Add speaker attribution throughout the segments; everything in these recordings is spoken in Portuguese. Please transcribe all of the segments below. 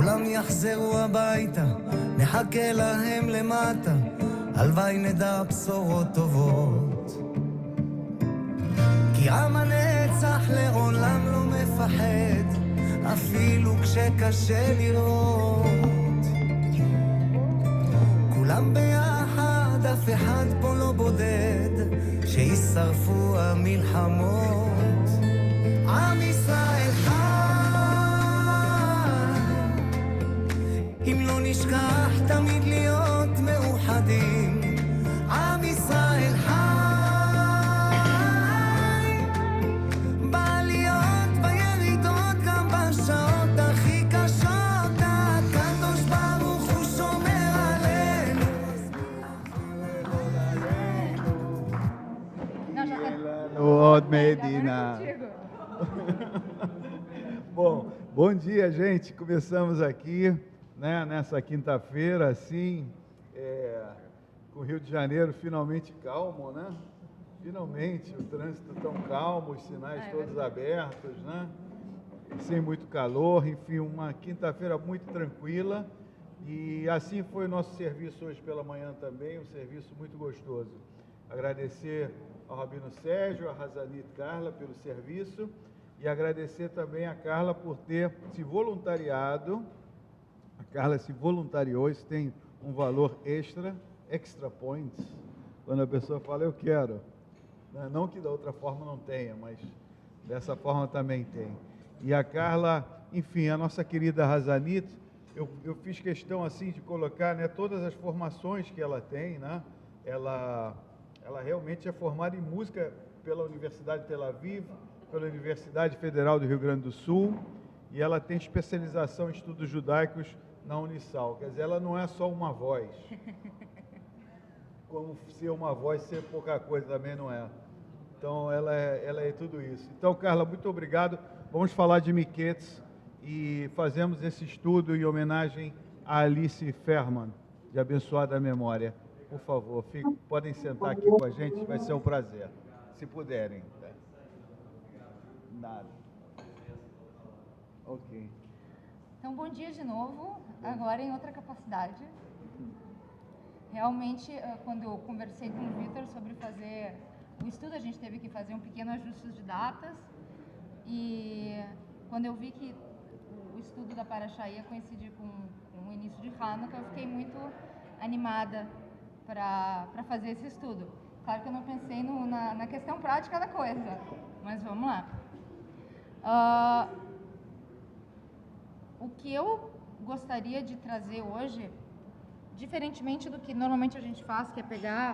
Speaker 1: כולם יחזרו הביתה, נחכה להם למטה, הלוואי נדע בשורות טובות. כי עם הנצח לעולם לא מפחד, אפילו כשקשה לראות. כולם ביחד, אף אחד פה לא בודד, שישרפו המלחמות. עם ישראל חי, אם לא נשכח תמיד להיות מאוחדים. עם ישראל חי, בעליות בירידות גם בשעות הכי קשות, הקדוש ברוך הוא שומר עלינו.
Speaker 2: Outro Medina. Bom dia, gente. Começamos aqui, né, nessa quinta-feira, assim, com o Rio de Janeiro finalmente calmo, né? Finalmente, o trânsito tão calmo, os sinais todos abertos, né? Sem muito calor, enfim, uma quinta-feira muito tranquila. E assim foi o nosso serviço hoje pela manhã também, um serviço muito gostoso. Agradecer ao Rabino Sérgio, a Razanit Carla pelo serviço e agradecer também a Carla por ter se voluntariado. A Carla se voluntariou, isso tem um valor extra points, quando a pessoa fala eu quero. Não que da outra forma não tenha, mas dessa forma também tem. E a Carla, enfim, a nossa querida Razanit, eu fiz questão assim de colocar, né, todas as formações que ela tem, né? Ela realmente é formada em música pela Universidade de Tel Aviv, pela Universidade Federal do Rio Grande do Sul, e ela tem especialização em estudos judaicos na Unisal. Quer dizer, ela não é só uma voz. Como ser uma voz ser pouca coisa também não é. Então, ela é tudo isso. Então, Carla, muito obrigado. Vamos falar de Miketz e fazemos esse estudo em homenagem a Alice Ferman, de abençoada memória. Por favor, podem sentar aqui com a gente, vai ser um prazer, se puderem. Nada. Ok.
Speaker 3: Então, bom dia de novo, agora em outra capacidade. Realmente, quando eu conversei com o Vitor sobre fazer o estudo, a gente teve que fazer um pequeno ajuste de datas. E quando eu vi que o estudo da Parashá ia coincidir com o início de Hanukkah, eu fiquei muito animada para fazer esse estudo. Claro que eu não pensei na questão prática da coisa, mas vamos lá. O que eu gostaria de trazer hoje, diferentemente do que normalmente a gente faz, que é pegar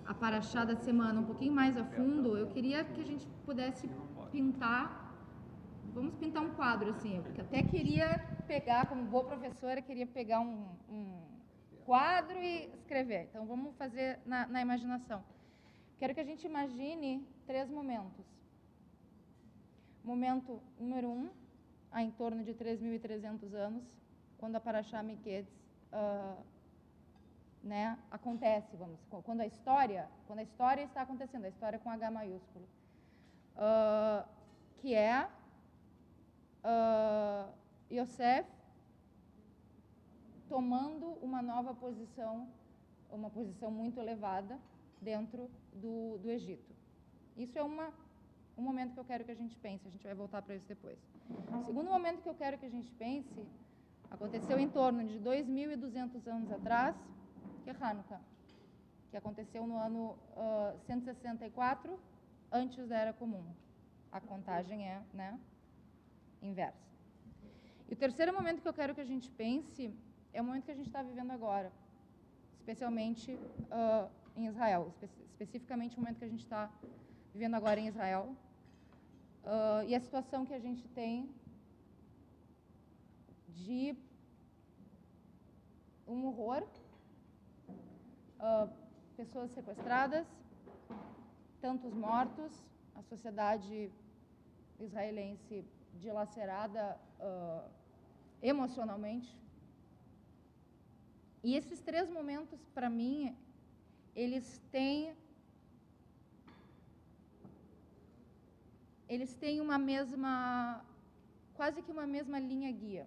Speaker 3: a Parashá da semana um pouquinho mais a fundo, eu queria que a gente pudesse pintar, vamos pintar um quadro assim, eu até queria pegar, como boa professora, queria pegar um quadro e escrever. Então, vamos fazer na imaginação. Quero que a gente imagine 3 momentos. Momento número 1, há em torno de 3.300 anos, quando a Parashá Miketz acontece, quando a história está acontecendo, a história com H maiúsculo, que é Yosef tomando uma nova posição, uma posição muito elevada dentro do Egito. Isso é um momento que eu quero que a gente pense, a gente vai voltar para isso depois. O segundo momento que eu quero que a gente pense aconteceu em torno de 2.200 anos atrás, que é Hanukkah, que aconteceu no ano 164, antes da Era Comum. A contagem é, inversa. E o terceiro momento que eu quero que a gente pense é o momento que a gente está vivendo agora, especialmente em Israel, especificamente o momento que a gente está vivendo agora em Israel, e a situação que a gente tem de um horror, pessoas sequestradas, tantos mortos, a sociedade israelense dilacerada emocionalmente. E esses 3 momentos, para mim, eles têm uma mesma, quase que uma mesma linha guia.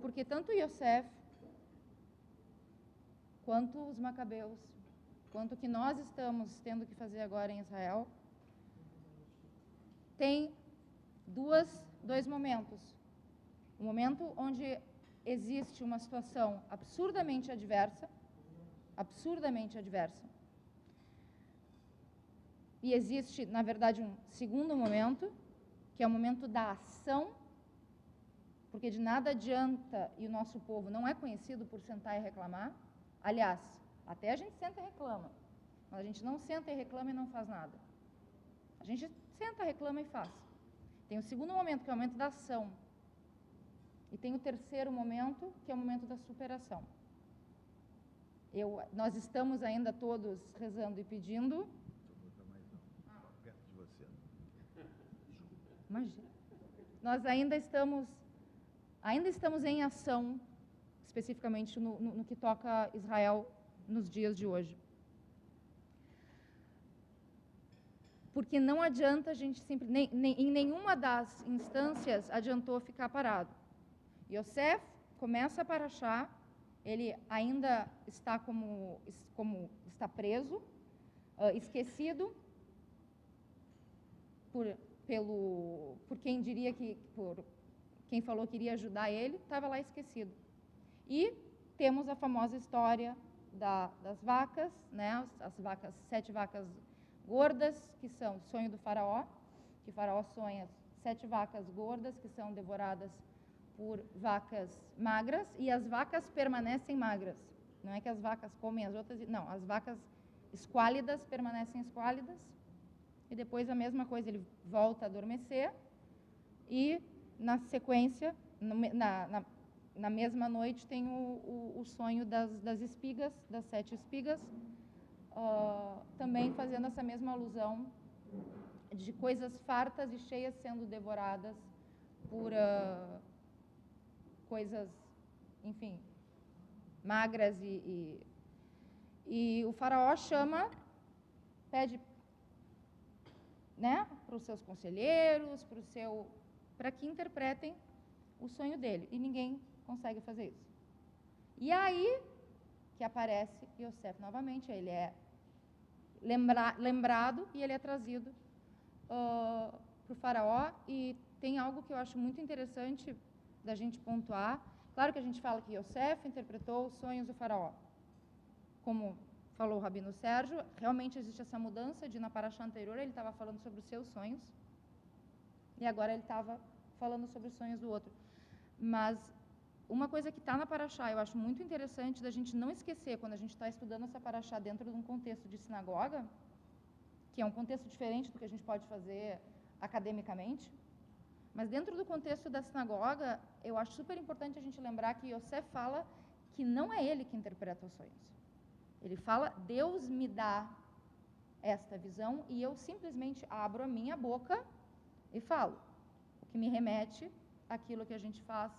Speaker 3: porque tanto Yosef, quanto os macabeus, quanto o que nós estamos tendo que fazer agora em Israel, tem dois momentos. Um momento onde existe uma situação absurdamente adversa, e existe, na verdade, um segundo momento, que é o momento da ação, porque de nada adianta, e o nosso povo não é conhecido por sentar e reclamar. Aliás, até a gente senta e reclama, mas a gente não senta e reclama e não faz nada. A gente senta, reclama e faz. Tem o segundo momento, que é o momento da ação. E tem o terceiro momento, que é o momento da superação. Nós estamos ainda todos rezando e pedindo.
Speaker 2: Perto de você.
Speaker 3: Imagina. Nós ainda estamos em ação, especificamente no que toca Israel nos dias de hoje. Porque não adianta a gente em nenhuma das instâncias adiantou ficar parado. Yosef começa a parashá, ele ainda está como está preso, esquecido por quem diria por quem falou que iria ajudar ele, estava lá esquecido. E temos a famosa história das vacas, né, as 7 vacas gordas, que são o sonho do faraó, que o faraó sonha 7 vacas gordas que são devoradas por vacas magras, e as vacas permanecem magras. Não é que as vacas comem as outras, não, as vacas esquálidas permanecem esquálidas, e depois a mesma coisa, ele volta a adormecer, e na sequência, na mesma noite, tem o sonho das espigas, das 7 espigas, também fazendo essa mesma alusão de coisas fartas e cheias sendo devoradas por coisas, enfim, magras, e o faraó pede, né, para os seus conselheiros, para que interpretem o sonho dele, e ninguém consegue fazer isso. E aí que aparece Yosef novamente, ele é lembrado e ele é trazido para o faraó, e tem algo que eu acho muito interessante da gente pontuar. Claro que a gente fala que Yosef interpretou os sonhos do faraó. Como falou o Rabino Sérgio, realmente existe essa mudança de, na paraxá anterior, ele estava falando sobre os seus sonhos, e agora ele estava falando sobre os sonhos do outro. Mas uma coisa que está na paraxá, eu acho muito interessante da gente não esquecer, quando a gente está estudando essa paraxá dentro de um contexto de sinagoga, que é um contexto diferente do que a gente pode fazer academicamente, mas dentro do contexto da sinagoga, eu acho super importante a gente lembrar que Yosef fala que não é ele que interpreta os sonhos. Ele fala, Deus me dá esta visão e eu simplesmente abro a minha boca e falo. O que me remete àquilo que a gente faz,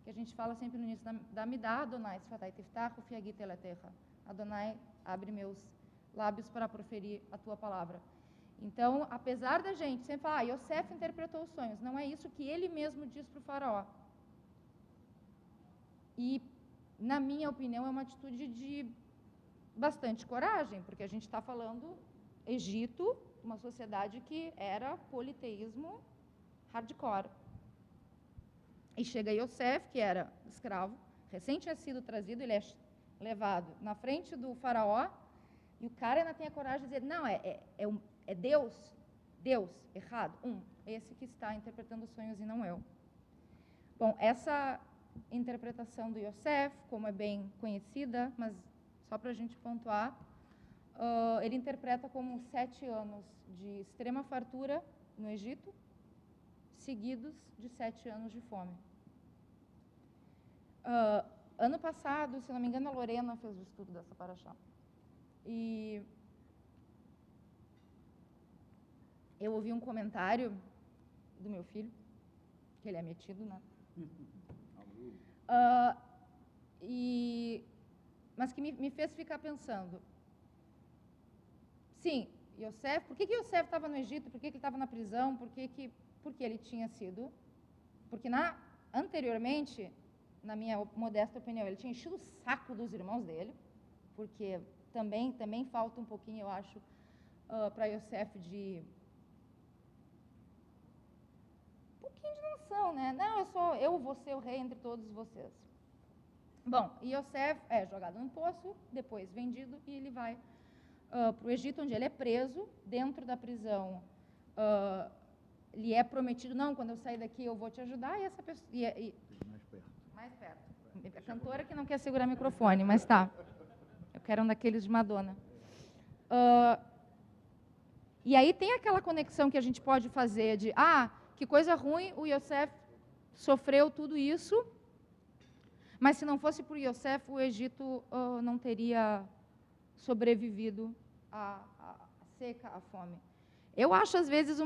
Speaker 3: que a gente fala sempre no início da Midá, Adonai sfatai tiftach ufi agit elatecha. Adonai, abre meus lábios para proferir a tua palavra. Então, apesar da gente sempre falar, Yosef interpretou os sonhos, não é isso que ele mesmo diz para o faraó. E, na minha opinião, é uma atitude de bastante coragem, porque a gente está falando Egito, uma sociedade que era politeísmo hardcore. E chega Yosef, que era escravo, recém tinha sido trazido, ele é levado na frente do faraó, e o cara ainda tem a coragem de dizer, não, é Deus, errado, esse que está interpretando os sonhos e não eu. Bom, essa interpretação do Yosef, como é bem conhecida, mas só para a gente pontuar, ele interpreta como 7 anos de extrema fartura no Egito, seguidos de 7 anos de fome. Ano passado, se não me engano, a Lorena fez o estudo dessa paraxá. E eu ouvi um comentário do meu filho, que ele é metido, né? Mas que me fez ficar pensando. Sim, Yosef, por que Yosef estava no Egito? Por que ele estava na prisão? Porque ele tinha sido... Porque anteriormente, na minha modesta opinião, ele tinha enchido o saco dos irmãos dele, porque também falta um pouquinho, eu acho, para Yosef de um pouquinho de noção, né? Não, eu vou ser o rei entre todos vocês. Bom, Yosef é jogado num poço, depois vendido, e ele vai para o Egito, onde ele é preso. Dentro da prisão, lhe é prometido, não, quando eu sair daqui eu vou te ajudar, e essa pessoa... Mais perto. A cantora que não quer segurar o microfone, mas tá. Eu quero um daqueles de Madonna. E aí tem aquela conexão que a gente pode fazer de, que coisa ruim, o Yosef sofreu tudo isso, mas se não fosse por Yosef, o Egito não teria sobrevivido à seca, à fome. Eu acho, às vezes,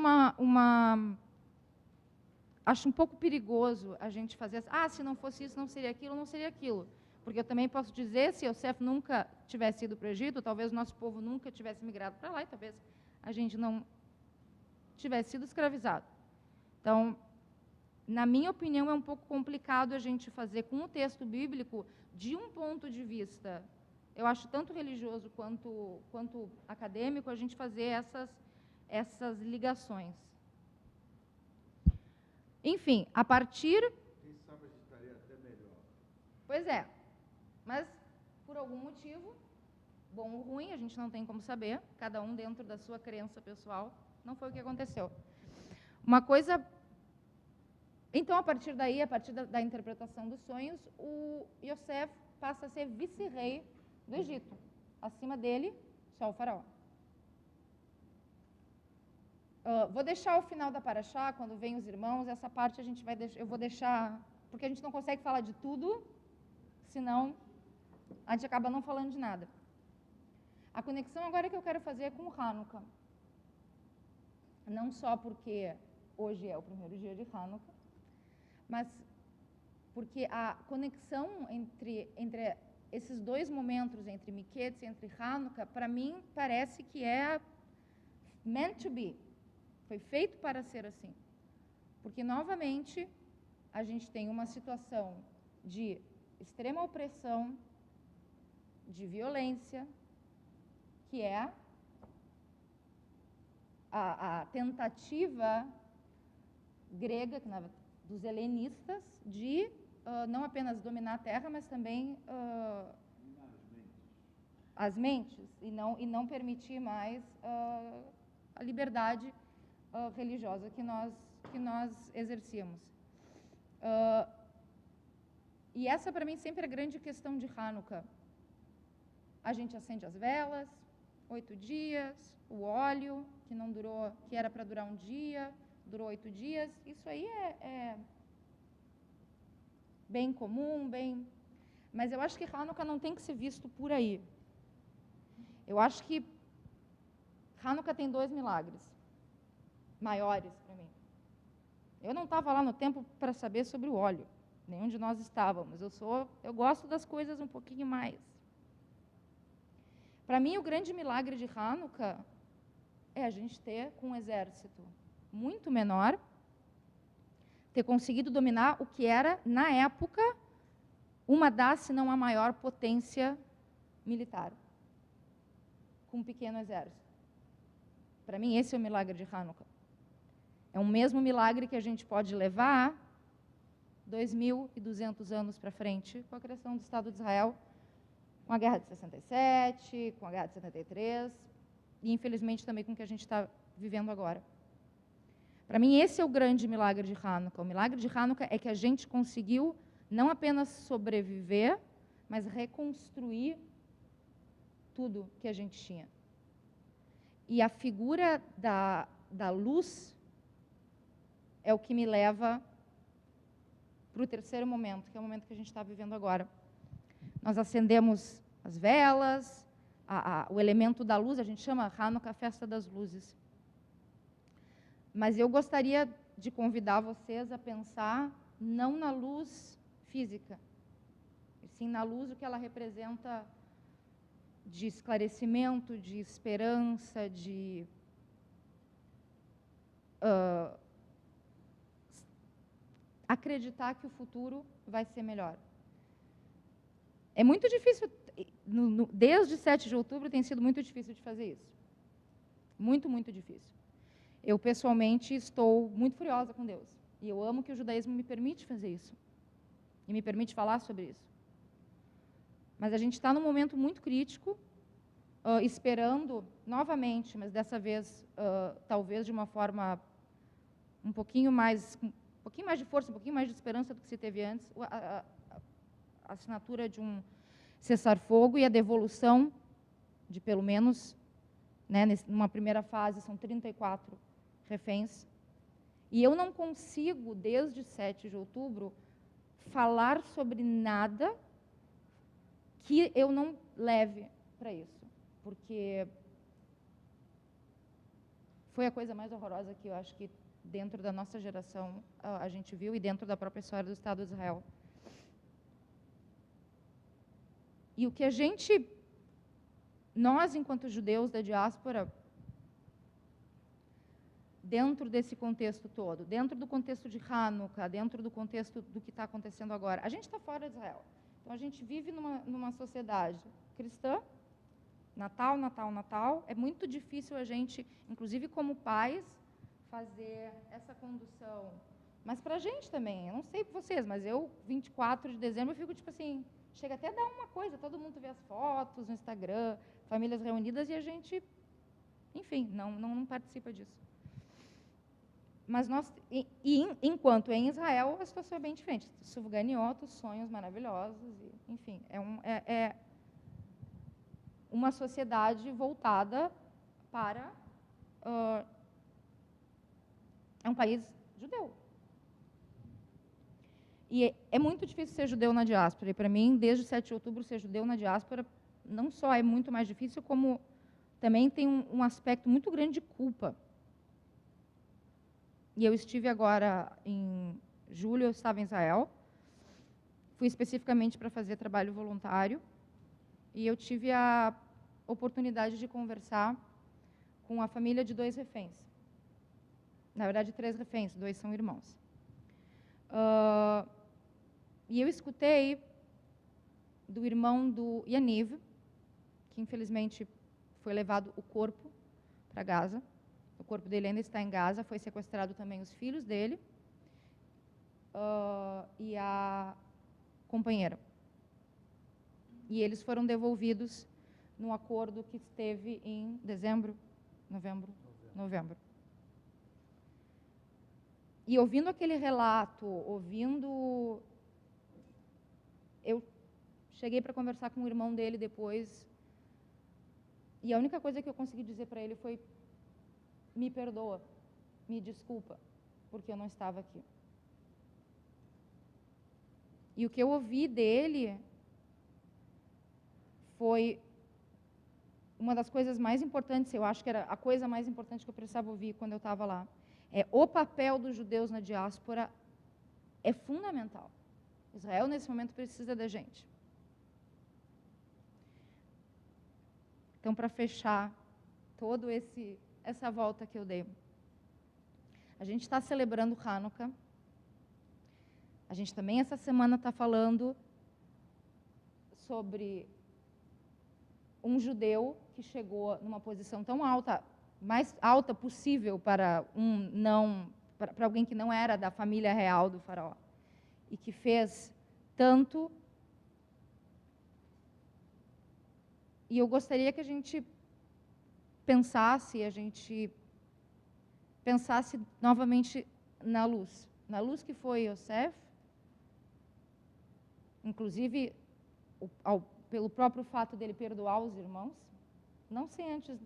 Speaker 3: acho um pouco perigoso a gente fazer assim, se não fosse isso, não seria aquilo, não seria aquilo. Porque eu também posso dizer, se Yosef nunca tivesse ido para o Egito, talvez o nosso povo nunca tivesse migrado para lá, e talvez a gente não tivesse sido escravizado. Então, na minha opinião, é um pouco complicado a gente fazer com o texto bíblico, de um ponto de vista, eu acho tanto religioso quanto acadêmico, a gente fazer essas ligações. Enfim, a partir...
Speaker 2: Quem sabe a gente estaria até melhor.
Speaker 3: Pois é, mas por algum motivo, bom ou ruim, a gente não tem como saber, cada um dentro da sua crença pessoal, não foi o que aconteceu. Uma coisa... Então, a partir daí, a partir da interpretação dos sonhos, o Yosef passa a ser vice-rei do Egito. Acima dele, só o faraó. Vou deixar o final da paraxá, quando vem os irmãos, essa parte eu vou deixar, porque a gente não consegue falar de tudo, senão a gente acaba não falando de nada. A conexão agora que eu quero fazer é com o Hanukkah. Não só porque hoje é o primeiro dia de Hanukkah, mas porque a conexão entre esses dois momentos, entre Miketz e entre Hanukkah, para mim parece que é meant to be. Foi feito para ser assim. Porque, novamente, a gente tem uma situação de extrema opressão, de violência, que é a tentativa grega, dos helenistas, de não apenas dominar a terra, mas também as mentes, e não permitir mais a liberdade religiosa que nós exercíamos. E essa, para mim, sempre é a grande questão de Hanukkah. A gente acende as velas, 8 dias, o óleo, que era para durar um dia, durou 8 dias. Isso aí é bem comum, mas eu acho que Hanukkah não tem que ser visto por aí. Eu acho que Hanukkah tem 2 milagres maiores para mim. Eu não estava lá no templo para saber sobre o óleo. Nenhum de nós estávamos. Eu gosto das coisas um pouquinho mais. Para mim, o grande milagre de Hanukkah é a gente ter, com um exército muito menor, ter conseguido dominar o que era, na época, uma das, se não a maior potência militar, com um pequeno exército. Para mim, esse é o milagre de Hanukkah. É o mesmo milagre que a gente pode levar 2.200 anos para frente, com a criação do Estado de Israel, com a Guerra de 67, com a Guerra de 73, e, infelizmente, também com o que a gente está vivendo agora. Para mim, esse é o grande milagre de Hanukkah. O milagre de Hanukkah é que a gente conseguiu não apenas sobreviver, mas reconstruir tudo que a gente tinha. E a figura da luz é o que me leva para o terceiro momento, que é o momento que a gente está vivendo agora. Nós acendemos as velas, o elemento da luz, a gente chama Hanukkah Festa das Luzes. Mas eu gostaria de convidar vocês a pensar não na luz física, e sim na luz o que ela representa de esclarecimento, de esperança, de acreditar que o futuro vai ser melhor. É muito difícil, desde 7 de outubro tem sido muito difícil de fazer isso. Muito, muito difícil. Eu, pessoalmente, estou muito furiosa com Deus. E eu amo que o judaísmo me permite fazer isso. E me permite falar sobre isso. Mas a gente está num momento muito crítico, esperando, novamente, mas dessa vez, talvez de uma forma um pouquinho mais de força, um pouquinho mais de esperança do que se teve antes, a assinatura de um cessar-fogo e a devolução de, pelo menos, né, numa primeira fase, são 34 reféns. E eu não consigo, desde 7 de outubro, falar sobre nada que eu não leve para isso. Porque foi a coisa mais horrorosa que eu acho que dentro da nossa geração a gente viu e dentro da própria história do Estado de Israel. E o que nós, enquanto judeus da diáspora, dentro desse contexto todo, dentro do contexto de Hanukkah, dentro do contexto do que está acontecendo agora, a gente está fora de Israel. Então, a gente vive numa sociedade cristã, Natal, Natal, Natal. É muito difícil a gente, inclusive como pais, fazer essa condução. Mas para a gente também, eu não sei para vocês, mas eu, 24 de dezembro, eu fico tipo assim, chega até a dar uma coisa, todo mundo vê as fotos no Instagram, famílias reunidas, e a gente, enfim, não participa disso. Mas nós, enquanto em Israel, a situação é bem diferente. Sufganiotos, sonhos maravilhosos, e, enfim, é uma sociedade voltada para... é um país judeu. E é muito difícil ser judeu na diáspora. E, para mim, desde 7 de outubro, ser judeu na diáspora não só é muito mais difícil, como também tem um aspecto muito grande de culpa. E eu estive agora, em julho, eu estava em Israel. Fui especificamente para fazer trabalho voluntário. E eu tive a oportunidade de conversar com a família de 2 reféns. Na verdade, 3 reféns, 2 são irmãos. E eu escutei do irmão do Yaniv, que infelizmente foi levado o corpo para Gaza. O corpo dele ainda está em Gaza, foi sequestrado também os filhos dele e a companheira. E eles foram devolvidos num acordo que esteve em novembro. E ouvindo aquele relato, eu cheguei para conversar com o irmão dele depois, e a única coisa que eu consegui dizer para ele foi: me perdoa, me desculpa, porque eu não estava aqui. E o que eu ouvi dele foi uma das coisas mais importantes, eu acho que era a coisa mais importante que eu precisava ouvir quando eu estava lá. O papel dos judeus na diáspora é fundamental. Israel, nesse momento, precisa da gente. Então, para fechar todo essa volta que eu dei, a gente está celebrando Hanukkah. A gente também, essa semana, está falando sobre um judeu que chegou numa posição tão alta, mais alta possível para para alguém que não era da família real do faraó, e que fez tanto. E eu gostaria que a gente pensasse novamente na luz que foi Yosef, inclusive pelo próprio fato dele perdoar os irmãos, não sem antes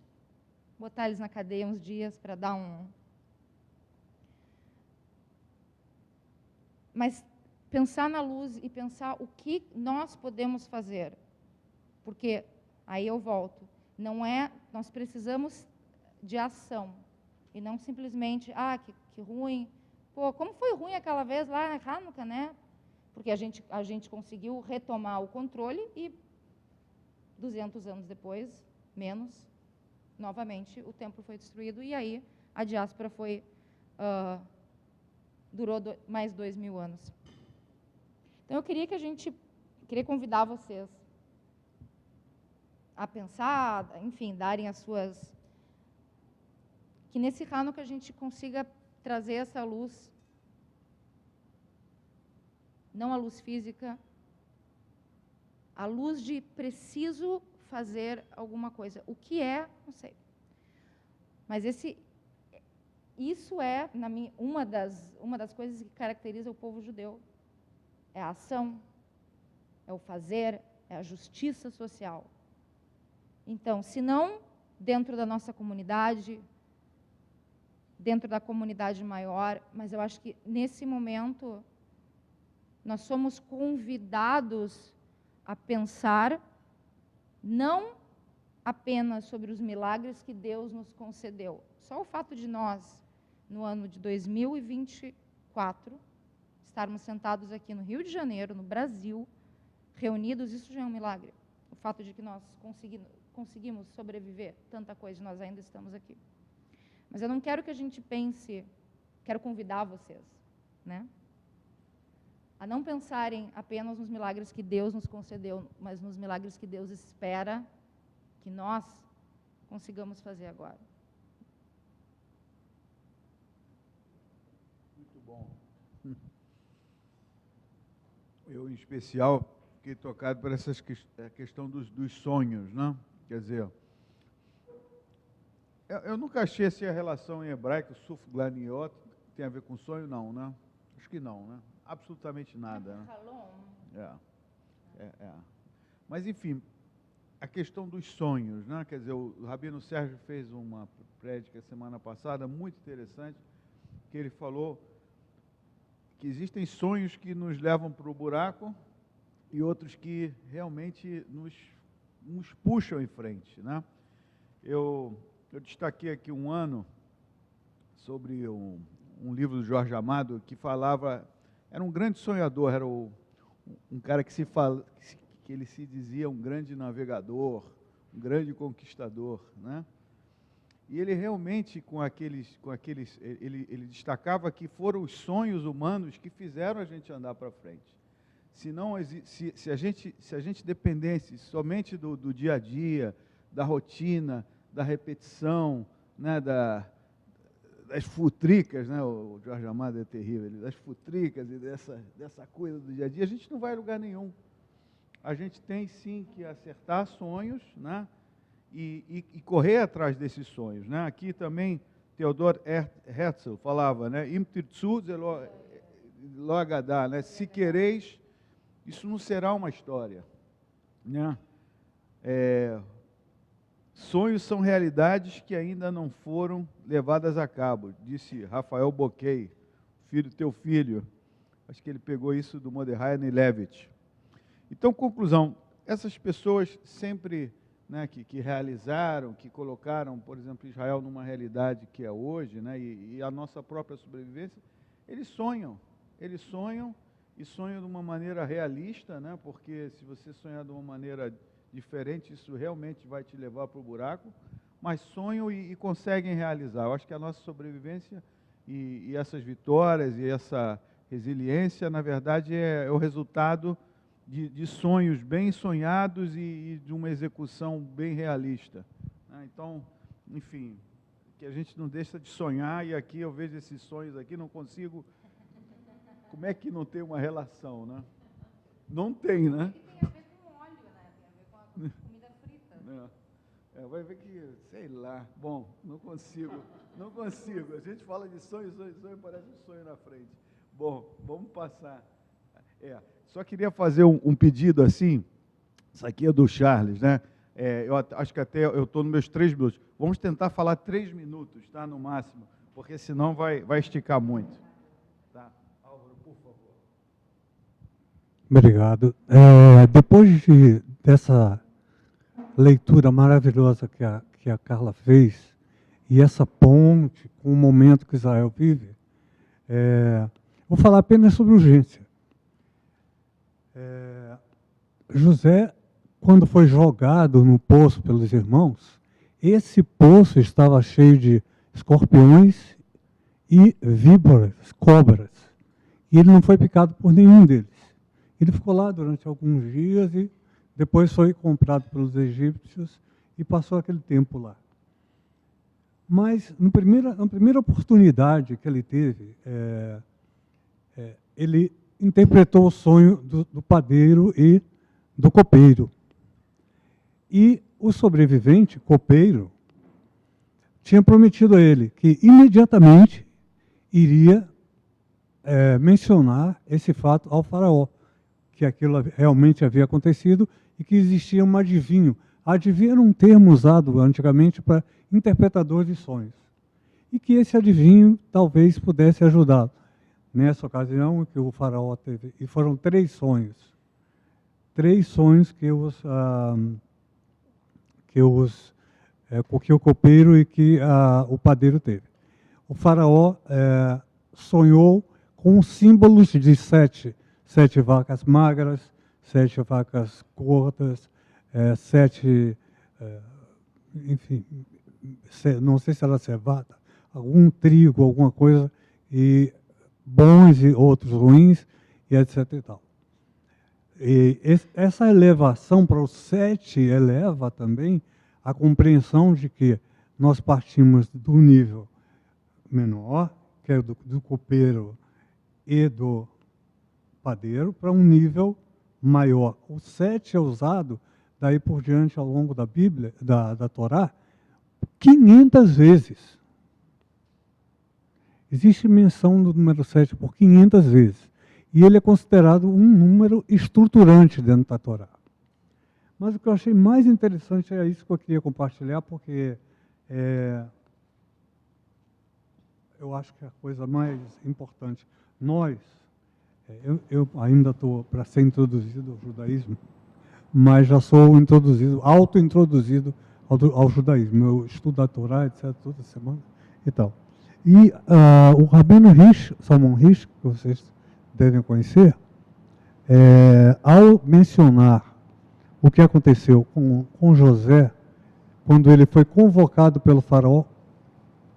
Speaker 3: botar eles na cadeia uns dias para dar Mas pensar na luz e pensar o que nós podemos fazer. Porque, aí eu volto, nós precisamos de ação. E não simplesmente, que ruim. Pô, como foi ruim aquela vez lá na Hanukkah, né? Porque a gente conseguiu retomar o controle e 200 anos depois, menos, novamente, o templo foi destruído e aí a diáspora durou mais 2000 anos. Então, eu queria convidar vocês a pensar, enfim, darem as suas... Que nesse Hanukkah a gente consiga trazer essa luz, não a luz física, a luz de preciso fazer alguma coisa. O que é, não sei. Mas isso é, uma das coisas que caracteriza o povo judeu. É a ação, é o fazer, é a justiça social. Então, se não dentro da nossa comunidade, dentro da comunidade maior, mas eu acho que nesse momento nós somos convidados a pensar não apenas sobre os milagres que Deus nos concedeu. Só o fato de nós, no ano de 2024, estarmos sentados aqui no Rio de Janeiro, no Brasil, reunidos, isso já é um milagre. O fato de que nós conseguimos sobreviver, tanta coisa, nós ainda estamos aqui. Mas eu não quero que a gente pense, quero convidar vocês, né, a não pensarem apenas nos milagres que Deus nos concedeu, mas nos milagres que Deus espera que nós consigamos fazer agora.
Speaker 2: Muito bom. Eu, em especial, fiquei tocado por essa questão dos sonhos, né? Quer dizer, eu nunca achei se a relação em hebraico, sufglaniot, tem a ver com sonho, não, né? Acho que não, né? Absolutamente nada. Né? Mas, enfim, a questão dos sonhos, né? Quer dizer, o Rabino Sérgio fez uma prédica semana passada, muito interessante, que ele falou que existem sonhos que nos levam para o buraco e outros que realmente nos puxam em frente, né? Eu destaquei aqui um ano sobre um livro do Jorge Amado que falava, era um grande sonhador, era um cara que ele se dizia um grande navegador, um grande conquistador, né? E ele realmente, ele destacava que foram os sonhos humanos que fizeram a gente andar para frente. Se a gente dependesse somente do dia a dia, da rotina, da repetição, né, das futricas, né, o Jorge Amado é terrível, das futricas e dessa coisa do dia a dia, a gente não vai a lugar nenhum. A gente tem sim que acertar sonhos, né, e correr atrás desses sonhos, né? Aqui também Theodor Herzl falava, né, Im tirtzu lo agadá, né? Se quereis, isso não será uma história, né? Sonhos são realidades que ainda não foram levadas a cabo, disse Rafael Boquet, filho do teu filho. Acho que ele pegou isso do Mordechai Neilevitch. Então, conclusão, essas pessoas sempre, né, que realizaram, que colocaram, por exemplo, Israel numa realidade que é hoje, né, e a nossa própria sobrevivência, eles sonham e sonham de uma maneira realista, né, porque se você sonhar de uma maneira diferente, isso realmente vai te levar para o buraco, mas sonham e conseguem realizar. Eu acho que a nossa sobrevivência e essas vitórias e essa resiliência, na verdade, é o resultado de sonhos bem sonhados e de uma execução bem realista. Então, enfim, que a gente não deixa de sonhar, e aqui eu vejo esses sonhos aqui, não consigo... Como é que não tem uma relação, né? Não tem, né?
Speaker 3: Tem a ver com óleo, né? Tem a ver com a comida frita.
Speaker 2: Vai ver que, sei lá, bom, não consigo. A gente fala de sonho, parece um sonho na frente. Bom, vamos passar. Só queria fazer um pedido assim, isso aqui é do Charles, né? Eu acho que até eu estou nos meus 3 minutos. Vamos tentar falar 3 minutos, tá? No máximo, porque senão vai esticar muito. Tá? Álvaro, por favor.
Speaker 4: Obrigado. Depois dessa leitura maravilhosa que a Carla fez, e essa ponte com o momento que Israel vive, vou falar apenas sobre urgência. José, quando foi jogado no poço pelos irmãos, esse poço estava cheio de escorpiões e víboras, cobras. E ele não foi picado por nenhum deles. Ele ficou lá durante alguns dias e Depois foi comprado pelos egípcios e passou aquele tempo lá. Mas, na primeira oportunidade que ele teve, ele interpretou o sonho do padeiro e do copeiro. E o sobrevivente, copeiro, tinha prometido a ele que imediatamente iria mencionar esse fato ao faraó, que aquilo realmente havia acontecido e que existia um adivinho. Adivinho era um termo usado antigamente para interpretador de sonhos. E que esse adivinho talvez pudesse ajudá-lo. Nessa ocasião que o faraó teve, e foram 3 sonhos. 3 sonhos que o copeiro e que o padeiro teve. O faraó sonhou com símbolos de 7 vacas magras, 7 vacas gordas, 7, enfim, não sei se era cevada, algum trigo, alguma coisa, e bons e outros ruins, e etc. e tal. E essa elevação para o 7 eleva também a compreensão de que nós partimos do nível menor, que é do copeiro e do padeiro, para um nível maior. O 7 é usado, daí por diante, ao longo da Bíblia, da Torá, 500 vezes. Existe menção do número 7 por 500 vezes. E ele é considerado um número estruturante dentro da Torá. Mas o que eu achei mais interessante é isso que eu queria compartilhar, porque eu acho que é a coisa mais importante. Nós, eu ainda estou para ser introduzido ao judaísmo, mas já sou auto-introduzido ao judaísmo. Eu estudo a Torá, etc., toda semana e tal. E o Rabino Salomon Risch, que vocês devem conhecer, ao mencionar o que aconteceu com José, quando ele foi convocado pelo faraó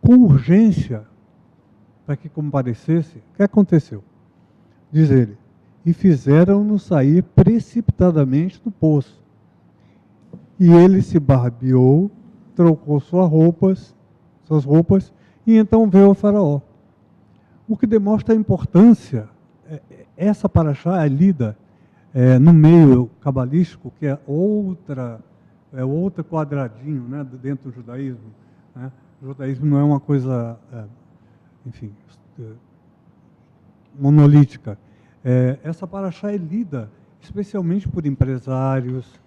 Speaker 4: com urgência para que comparecesse, o que aconteceu? Diz ele, e fizeram-no sair precipitadamente do poço. E ele se barbeou, trocou suas roupas, e então veio ao faraó. O que demonstra a importância, essa paraxá é lida no meio cabalístico, que é outro quadradinho, né, dentro do judaísmo. Né? O judaísmo não é uma coisa, enfim, monolítica. Essa paraxá é lida especialmente por empresários,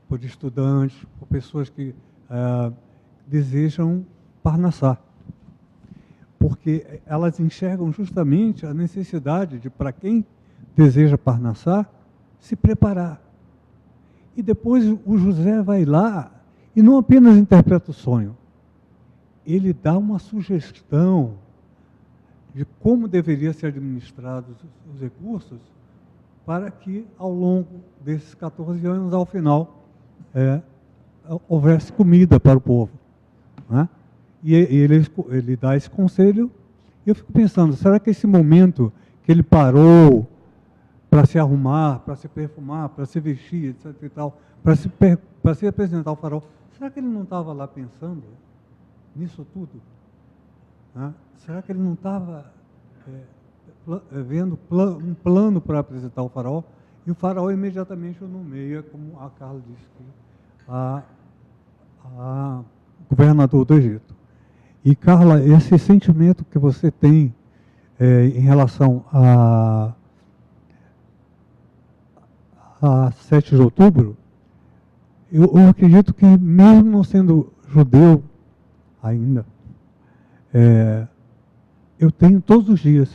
Speaker 4: por estudantes, por pessoas que desejam parnassá. Porque elas enxergam justamente a necessidade de, para quem deseja parnassá, se preparar. E depois o José vai lá e não apenas interpreta o sonho, ele dá uma sugestão de como deveria ser administrados os recursos para que, ao longo desses 14 anos, ao final, houvesse comida para o povo. Né? E ele dá esse conselho, e eu fico pensando, será que esse momento que ele parou para se arrumar, para se perfumar, para se vestir, etc. e tal, para se apresentar ao faraó, será que ele não estava lá pensando nisso tudo? Né? Será que ele não estava vendo um plano para apresentar ao faraó? E o faraó imediatamente o nomeia, como a Carla disse, a governador do Egito. E, Carla, esse sentimento que você tem em relação a 7 de outubro, eu acredito que, mesmo não sendo judeu ainda, eu tenho todos os dias,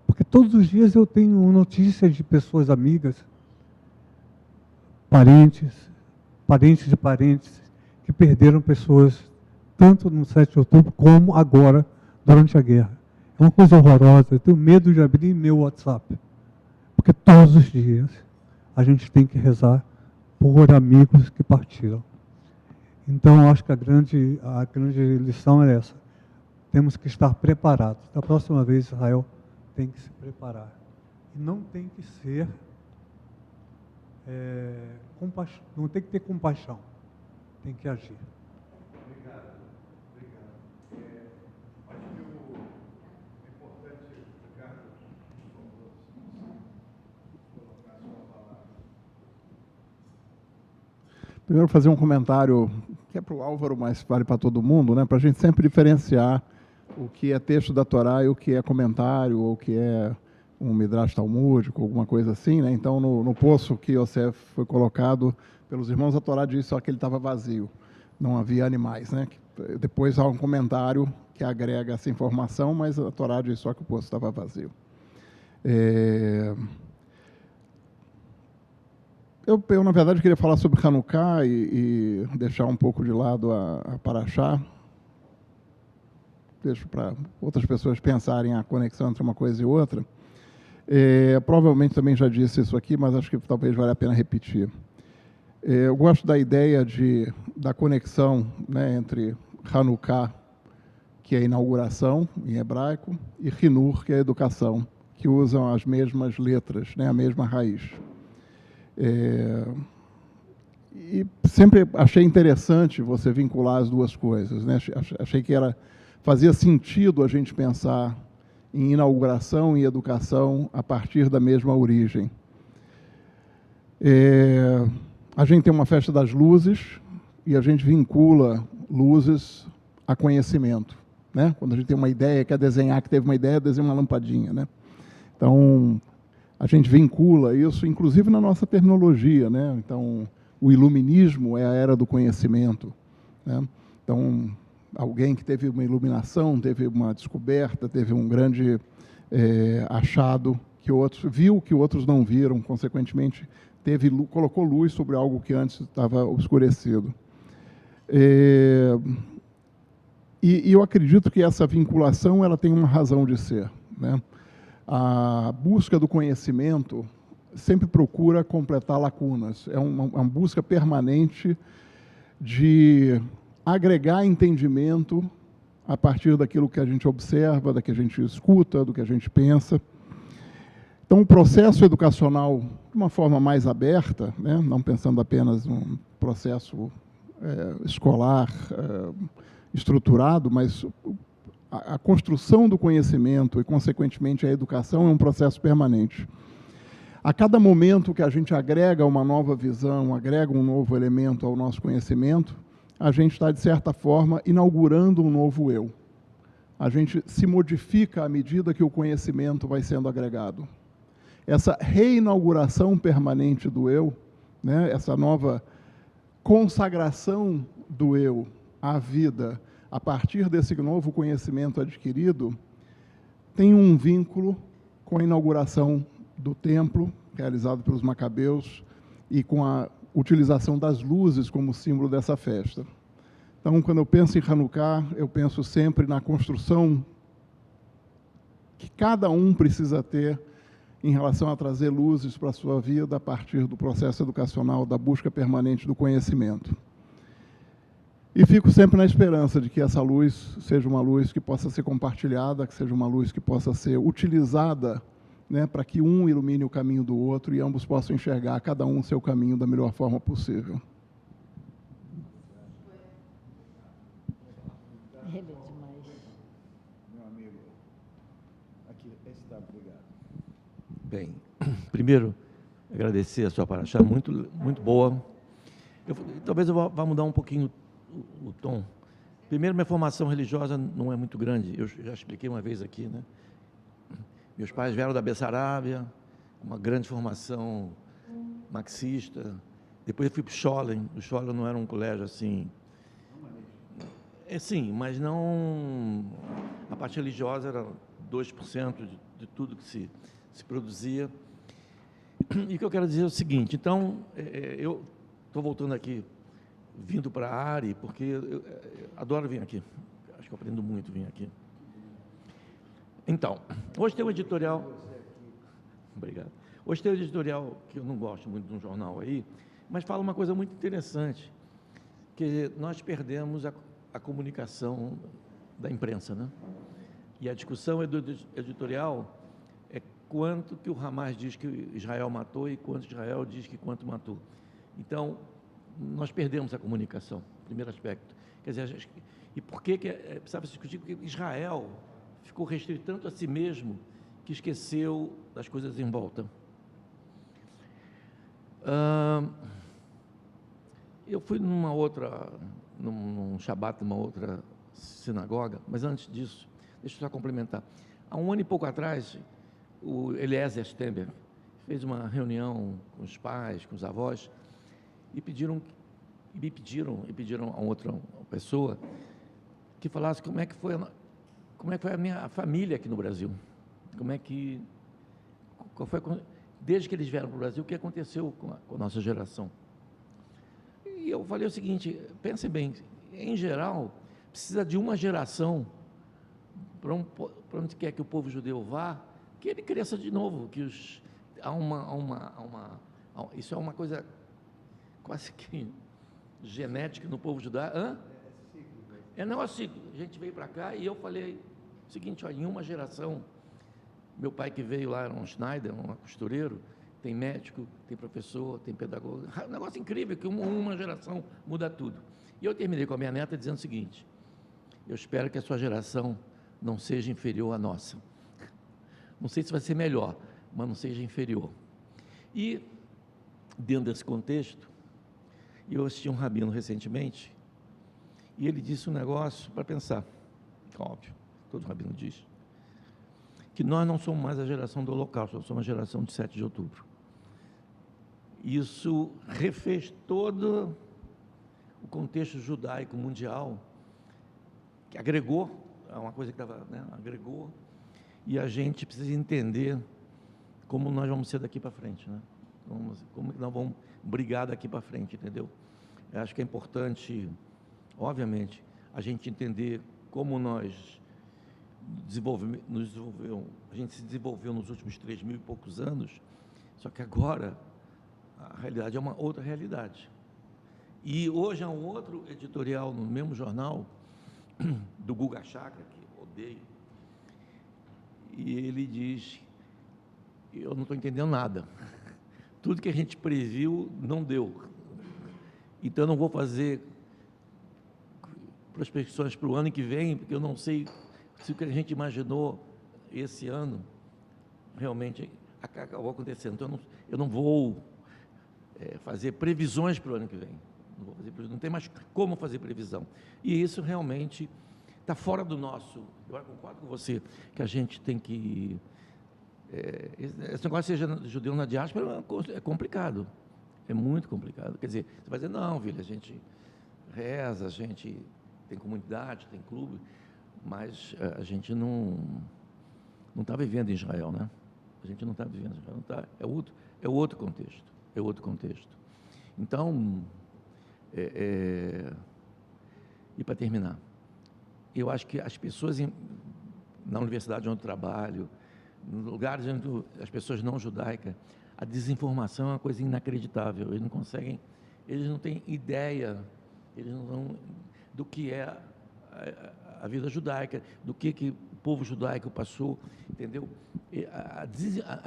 Speaker 4: porque todos os dias eu tenho notícias de pessoas amigas, parentes de parentes, que perderam pessoas, tanto no 7 de outubro, como agora, durante a guerra. É uma coisa horrorosa, eu tenho medo de abrir meu WhatsApp, porque todos os dias a gente tem que rezar por amigos que partiram. Então, eu acho que a grande lição é essa. Temos que estar preparados. Da próxima vez, Israel tem que se preparar. E não tem que ser não tem que ter compaixão, tem que agir.
Speaker 2: Obrigado, obrigado. Acho que o importante, Ricardo, colocar a sua palavra.
Speaker 5: Primeiro, fazer um comentário que é para o Álvaro, mas vale para todo mundo, né? Para a gente sempre diferenciar o que é texto da Torá e o que é comentário, ou o que é um midrash talmúdico, alguma coisa assim, né? Então, no poço que Yosef foi colocado pelos irmãos, a Torá diz só que ele estava vazio, não havia animais, né? Depois há um comentário que agrega essa informação, mas a Torá diz só que o poço estava vazio. Eu, na verdade, queria falar sobre Hanukkah e deixar um pouco de lado a Paraxá. Deixo para outras pessoas pensarem a conexão entre uma coisa e outra. Provavelmente também já disse isso aqui, mas acho que talvez valha a pena repetir. Eu gosto da ideia da conexão, né, entre Hanukkah, que é a inauguração em hebraico, e Hinur, que é a educação, que usam as mesmas letras, né, a mesma raiz. E sempre achei interessante você vincular as duas coisas, né? Achei que fazia sentido a gente pensar em inauguração e educação a partir da mesma origem. A gente tem uma festa das luzes e a gente vincula luzes a conhecimento, né? Quando a gente tem uma ideia, quer desenhar, que teve uma ideia, desenha uma lampadinha, né? Então, a gente vincula isso, inclusive na nossa terminologia, né? Então, o iluminismo é a era do conhecimento, né? Então, alguém que teve uma iluminação, teve uma descoberta, teve um grande achado que outros viu, que outros não viram, consequentemente, colocou luz sobre algo que antes estava obscurecido. E eu acredito que essa vinculação ela tem uma razão de ser, né? A busca do conhecimento sempre procura completar lacunas. É uma busca permanente de agregar entendimento a partir daquilo que a gente observa, do que a gente escuta, do que a gente pensa. Então, o processo educacional, de uma forma mais aberta, né, não pensando apenas num processo escolar estruturado, mas a construção do conhecimento e, consequentemente, a educação é um processo permanente. A cada momento que a gente agrega uma nova visão, agrega um novo elemento ao nosso conhecimento, a gente está, de certa forma, inaugurando um novo eu. A gente se modifica à medida que o conhecimento vai sendo agregado. Essa reinauguração permanente do eu, né, essa nova consagração do eu à vida, a partir desse novo conhecimento adquirido, tem um vínculo com a inauguração do templo, realizado pelos macabeus, e com a utilização das luzes como símbolo dessa festa. Então, quando eu penso em Hanukkah, eu penso sempre na construção que cada um precisa ter em relação a trazer luzes para a sua vida a partir do processo educacional, da busca permanente do conhecimento. E fico sempre na esperança de que essa luz seja uma luz que possa ser compartilhada, que seja uma luz que possa ser utilizada, né, para que um ilumine o caminho do outro e ambos possam enxergar cada um o seu caminho da melhor forma possível.
Speaker 6: Ele é demais.
Speaker 2: Meu amigo, aqui, esse está, obrigado.
Speaker 7: Bem, primeiro, agradecer a sua paraxá, muito, muito boa. Talvez eu vá mudar um pouquinho o tom. Primeiro, minha formação religiosa não é muito grande, eu já expliquei uma vez aqui, né? Meus pais vieram da Bessarábia, uma grande formação marxista. Depois eu fui para o Scholem. O Scholem não era um colégio assim... sim, mas não... A parte religiosa era 2% de tudo que se produzia. E o que eu quero dizer é o seguinte, então, eu estou voltando aqui, vindo para a área, porque eu adoro vir aqui. Acho que eu aprendo muito vir aqui. Então, hoje tem um editorial... Obrigado. Hoje tem um editorial que eu não gosto muito de um jornal aí, mas fala uma coisa muito interessante, que nós perdemos a comunicação da imprensa, né? E a discussão editorial é quanto que o Hamas diz que Israel matou e quanto Israel diz que quanto matou. Então, nós perdemos a comunicação, primeiro aspecto. Quer dizer, e por que precisava se discutir? Porque Israel ficou restrito tanto a si mesmo que esqueceu das coisas em volta. Eu fui num Shabat, numa outra sinagoga, mas antes disso, deixa eu só complementar. Há um ano e pouco atrás, o Eliezer Stemberg fez uma reunião com os pais, com os avós, e pediram a outra pessoa que falasse como é que foi a minha família aqui no Brasil, desde que eles vieram para o Brasil, o que aconteceu com a nossa geração. E eu falei o seguinte, pensem bem, em geral, precisa de uma geração para onde quer que o povo judeu vá, que ele cresça de novo, que isso é uma coisa quase que genética no povo judeu. Não é ciclo. A gente veio para cá e eu falei o seguinte, olha, em uma geração, meu pai que veio lá era um Schneider, um costureiro, tem médico, tem professor, tem pedagogo, um negócio incrível, que uma geração muda tudo. E eu terminei com a minha neta dizendo o seguinte, eu espero que a sua geração não seja inferior à nossa. Não sei se vai ser melhor, mas não seja inferior. E, dentro desse contexto, eu assisti um rabino recentemente, e ele disse um negócio para pensar, óbvio, todo rabino diz, que nós não somos mais a geração do Holocausto, nós somos a geração de 7 de outubro. Isso refez todo o contexto judaico mundial, que agregou, é uma coisa que estava, agregou, e a gente precisa entender como nós vamos ser daqui para frente, né? Como que nós vamos brigar daqui para frente, entendeu? Eu acho que é importante, obviamente, a gente entender como nós a gente se desenvolveu nos últimos 3.000 e poucos anos, só que agora a realidade é uma outra realidade. E hoje há um outro editorial no mesmo jornal, do Guga Chakra, que eu odeio, e ele diz, eu não estou entendendo nada, tudo que a gente previu não deu, então eu não vou fazer prospecções para o ano que vem, porque eu não sei se o que a gente imaginou esse ano realmente acabou acontecendo. Então, eu não vou fazer previsões para o ano que vem. Não tem mais como fazer previsão. E isso realmente está fora do nosso... Eu concordo com você que a gente tem que... esse negócio de seja judeu na diáspora é complicado. É muito complicado. Quer dizer, você vai dizer, não, filha, a gente reza, a gente tem comunidade, tem clube... mas a gente não está vivendo em Israel, né? A gente não está vivendo em Israel, não tá, é outro contexto. Então, e para terminar, eu acho que as pessoas na universidade onde eu trabalho, nos lugares onde as pessoas não judaicas, a desinformação é uma coisa inacreditável, eles não têm ideia, do que é a vida judaica, do que o povo judaico passou, entendeu?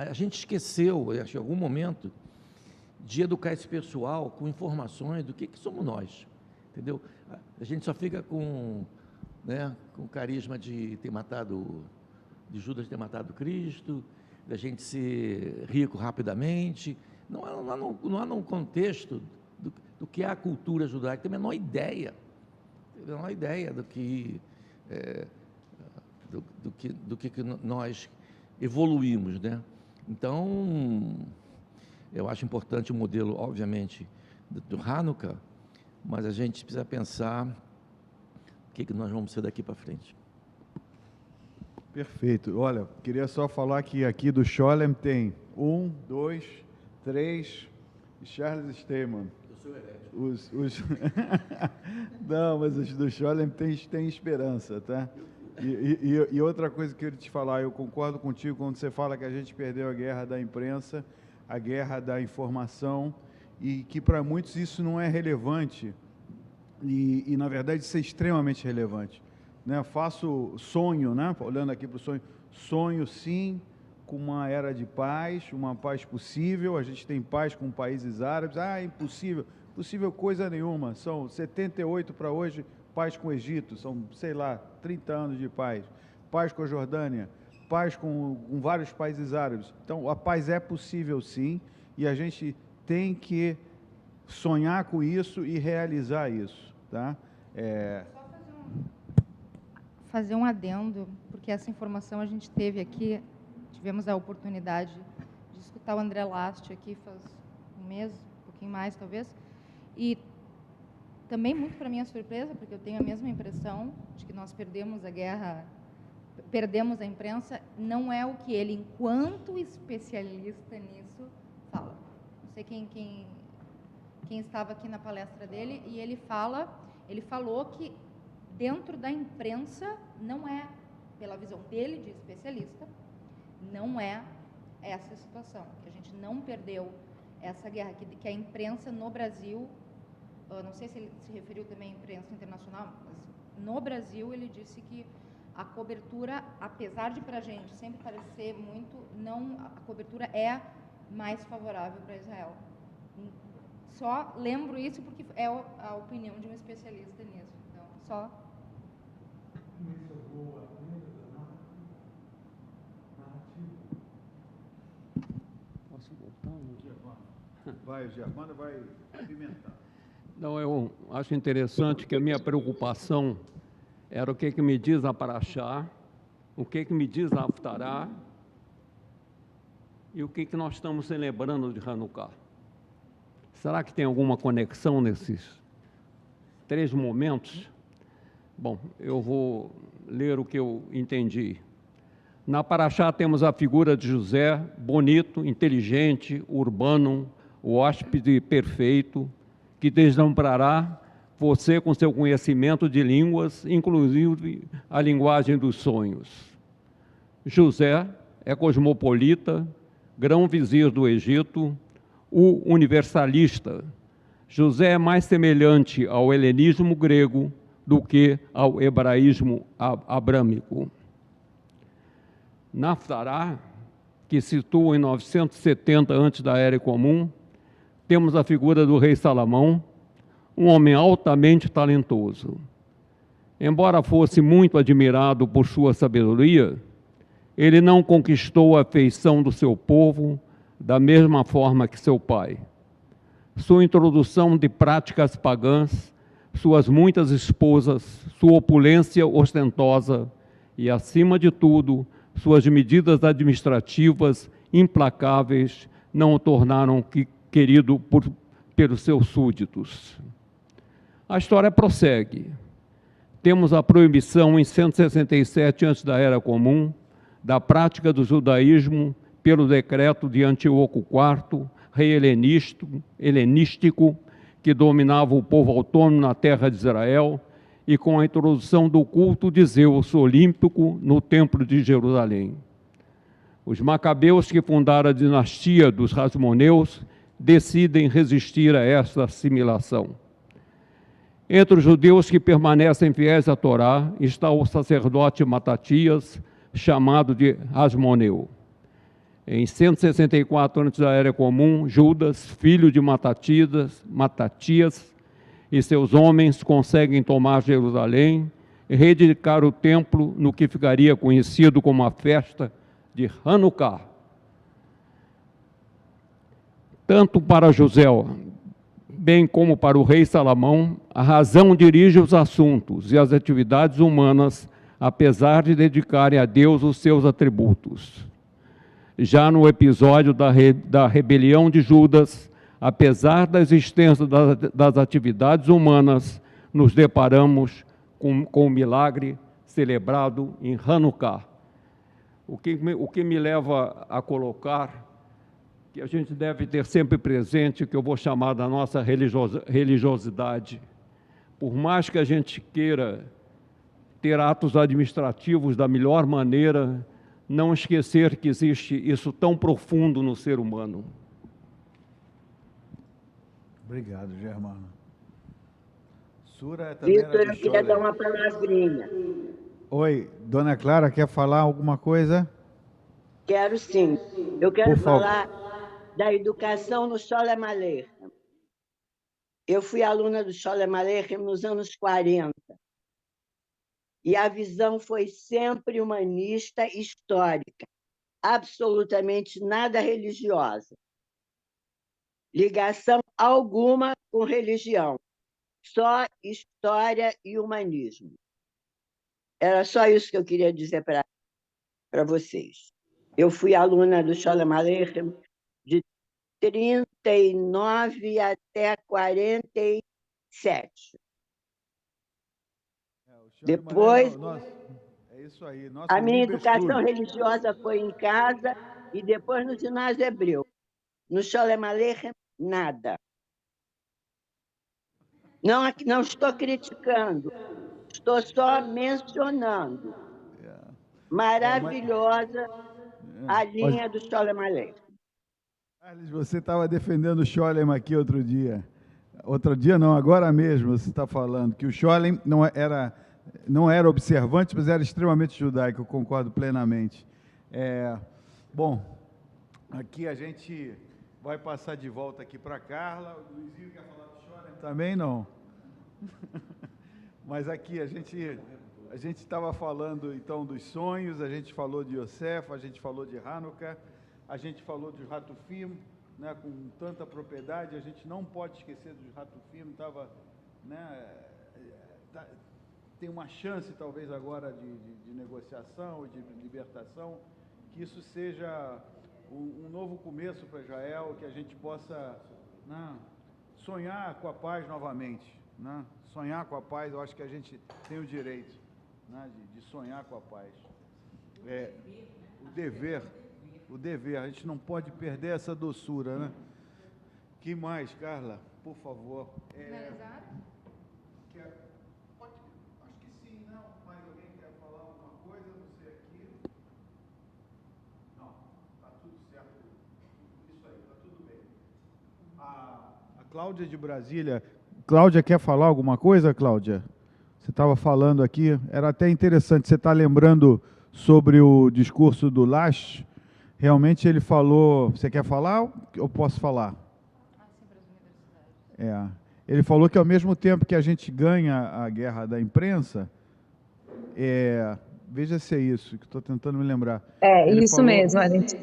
Speaker 7: A gente esqueceu, acho que em algum momento, de educar esse pessoal com informações do que somos nós, entendeu? A gente só fica com o carisma de Judas ter matado Cristo, da gente ser rico rapidamente, não há num contexto do que é a cultura judaica, tem a menor ideia do que nós evoluímos, né? Então, eu acho importante o modelo, obviamente, do Hanukkah, mas a gente precisa pensar o que nós vamos ser daqui para frente.
Speaker 2: Perfeito. Olha, queria só falar que aqui do Scholem tem 1, 2, 3 e Charles Steinman. Eu sou herético. Não, mas os do Scholem tem esperança, tá? E outra coisa que eu queria te falar, eu concordo contigo quando você fala que a gente perdeu a guerra da imprensa, a guerra da informação, e que para muitos isso não é relevante, e na verdade isso é extremamente relevante. Né? Faço sonho, né? Olhando aqui para o sonho sim, com uma era de paz, uma paz possível. A gente tem paz com países árabes. Ah, impossível. Possível coisa nenhuma. São 78 para hoje, paz com o Egito. São, sei lá, 30 anos de paz. Paz com a Jordânia. Paz com vários países árabes. Então, a paz é possível, sim. E a gente tem que sonhar com isso e realizar isso, tá?
Speaker 3: Fazer um adendo, porque essa informação a gente teve aqui, tivemos a oportunidade de escutar o André Last aqui faz um mês, um pouquinho mais talvez, e também muito para minha surpresa, porque eu tenho a mesma impressão de que nós perdemos a guerra, perdemos a imprensa, não é o que ele, enquanto especialista nisso, fala. Não sei quem estava aqui na palestra dele, e ele falou que dentro da imprensa não é, pela visão dele de especialista, não é essa situação, que a gente não perdeu essa guerra, que a imprensa no Brasil, não sei se ele se referiu também à imprensa internacional, mas no Brasil ele disse que a cobertura, apesar de para a gente sempre parecer muito, não, a cobertura é mais favorável para Israel. Só lembro isso porque é a opinião de um especialista nisso. Então, só...
Speaker 6: Posso voltar?
Speaker 2: Vai, Germano, vai pimentar.
Speaker 6: Não, eu acho interessante que a minha preocupação era o que me diz a Paraxá, o que me diz a Haftará e o que nós estamos celebrando de Hanukkah. Será que tem alguma conexão nesses 3 momentos? Bom, eu vou ler o que eu entendi. Na Paraxá temos a figura de José, bonito, inteligente, urbano, o hóspede perfeito, que deslumbrará você com seu conhecimento de línguas, inclusive a linguagem dos sonhos. José é cosmopolita, grão-vizir do Egito, o universalista. José é mais semelhante ao helenismo grego do que ao hebraísmo abrâmico. Haftará, que situa em 970 antes da Era Comum, temos a figura do rei Salomão, um homem altamente talentoso. Embora fosse muito admirado por sua sabedoria, ele não conquistou a afeição do seu povo da mesma forma que seu pai. Sua introdução de práticas pagãs, suas muitas esposas, sua opulência ostentosa e, acima de tudo, suas medidas administrativas implacáveis não o tornaram querido pelos seus súditos. A história prossegue. Temos a proibição em 167 antes da Era Comum da prática do judaísmo pelo decreto de Antíoco IV, rei helenístico, que dominava o povo autônomo na terra de Israel, e com a introdução do culto de Zeus olímpico no Templo de Jerusalém. Os macabeus, que fundaram a dinastia dos Hasmoneus, decidem resistir a esta assimilação. Entre os judeus que permanecem fiéis à Torá está o sacerdote Matatias, chamado de Hasmoneu. Em 164 antes da Era Comum, Judas, filho de Matatias, e seus homens conseguem tomar Jerusalém e reedificar o templo no que ficaria conhecido como a festa de Hanukkah. Tanto para José, bem como para o rei Salomão, a razão dirige os assuntos e as atividades humanas, apesar de dedicarem a Deus os seus atributos. Já no episódio da rebelião de Judas, apesar da existência das atividades humanas, nos deparamos com o milagre celebrado em Hanukkah. O que me leva a colocar que a gente deve ter sempre presente, que eu vou chamar da nossa religiosidade. Por mais que a gente queira ter atos administrativos da melhor maneira, não esquecer que existe isso tão profundo no ser humano.
Speaker 2: Obrigado, Germano. Sura também
Speaker 8: Vitor,
Speaker 2: era
Speaker 8: eu
Speaker 2: de
Speaker 8: queria
Speaker 2: Scholler.
Speaker 8: dar uma palavrinha.
Speaker 2: Oi, Dona Clara, quer falar alguma coisa?
Speaker 8: Quero sim. Eu quero
Speaker 2: Por favor.
Speaker 8: falar da educação no Sholem Aleichem. Eu fui aluna do Sholem Aleichem nos anos 40. E a visão foi sempre humanista e histórica, absolutamente nada religiosa. Ligação alguma com religião, só história e humanismo. Era só isso que eu queria dizer para vocês. Eu fui aluna do Sholem Aleichem de 39 até 47. Depois,
Speaker 2: é isso aí.
Speaker 8: a minha educação religiosa foi em casa e depois no ginásio hebreu. No Sholem Aleichem, nada. Não estou criticando, estou só mencionando. Maravilhosa a linha do Sholem Aleichem.
Speaker 2: Carlos, você estava defendendo o Sholem aqui outro dia. Outro dia não, agora mesmo você está falando que o Sholem não era observante, mas era extremamente judaico, eu concordo plenamente. Bom, aqui a gente vai passar de volta aqui para a Carla. O Luizinho quer falar do Sholem também? Não. Mas aqui a gente estava falando então dos sonhos, a gente falou de Yosef, a gente falou de Hanukkah, a gente falou de Hatufim, né, com tanta propriedade, a gente não pode esquecer dos Hatufim, tem uma chance talvez agora de negociação, de libertação, que isso seja um novo começo para Israel, que a gente possa sonhar com a paz novamente, sonhar com a paz, eu acho que a gente tem o direito de sonhar com a paz. O dever, a gente não pode perder essa doçura, né? Que mais, Carla? Por favor.
Speaker 3: Finalizar?
Speaker 2: Acho que sim, não. Mais alguém quer falar alguma coisa? Não sei aqui. Não, está tudo certo. Isso aí, está tudo bem. A Cláudia de Brasília. Cláudia, quer falar alguma coisa, Cláudia? Você estava falando aqui, era até interessante, você está lembrando sobre o discurso do Lash? Realmente ele falou, você quer falar ou eu posso falar?
Speaker 3: Sim, para as universidades.
Speaker 2: Ele falou que ao mesmo tempo que a gente ganha a guerra da imprensa, veja se é isso, que estou tentando me lembrar. Ele
Speaker 9: Isso
Speaker 2: falou,
Speaker 9: mesmo, a gente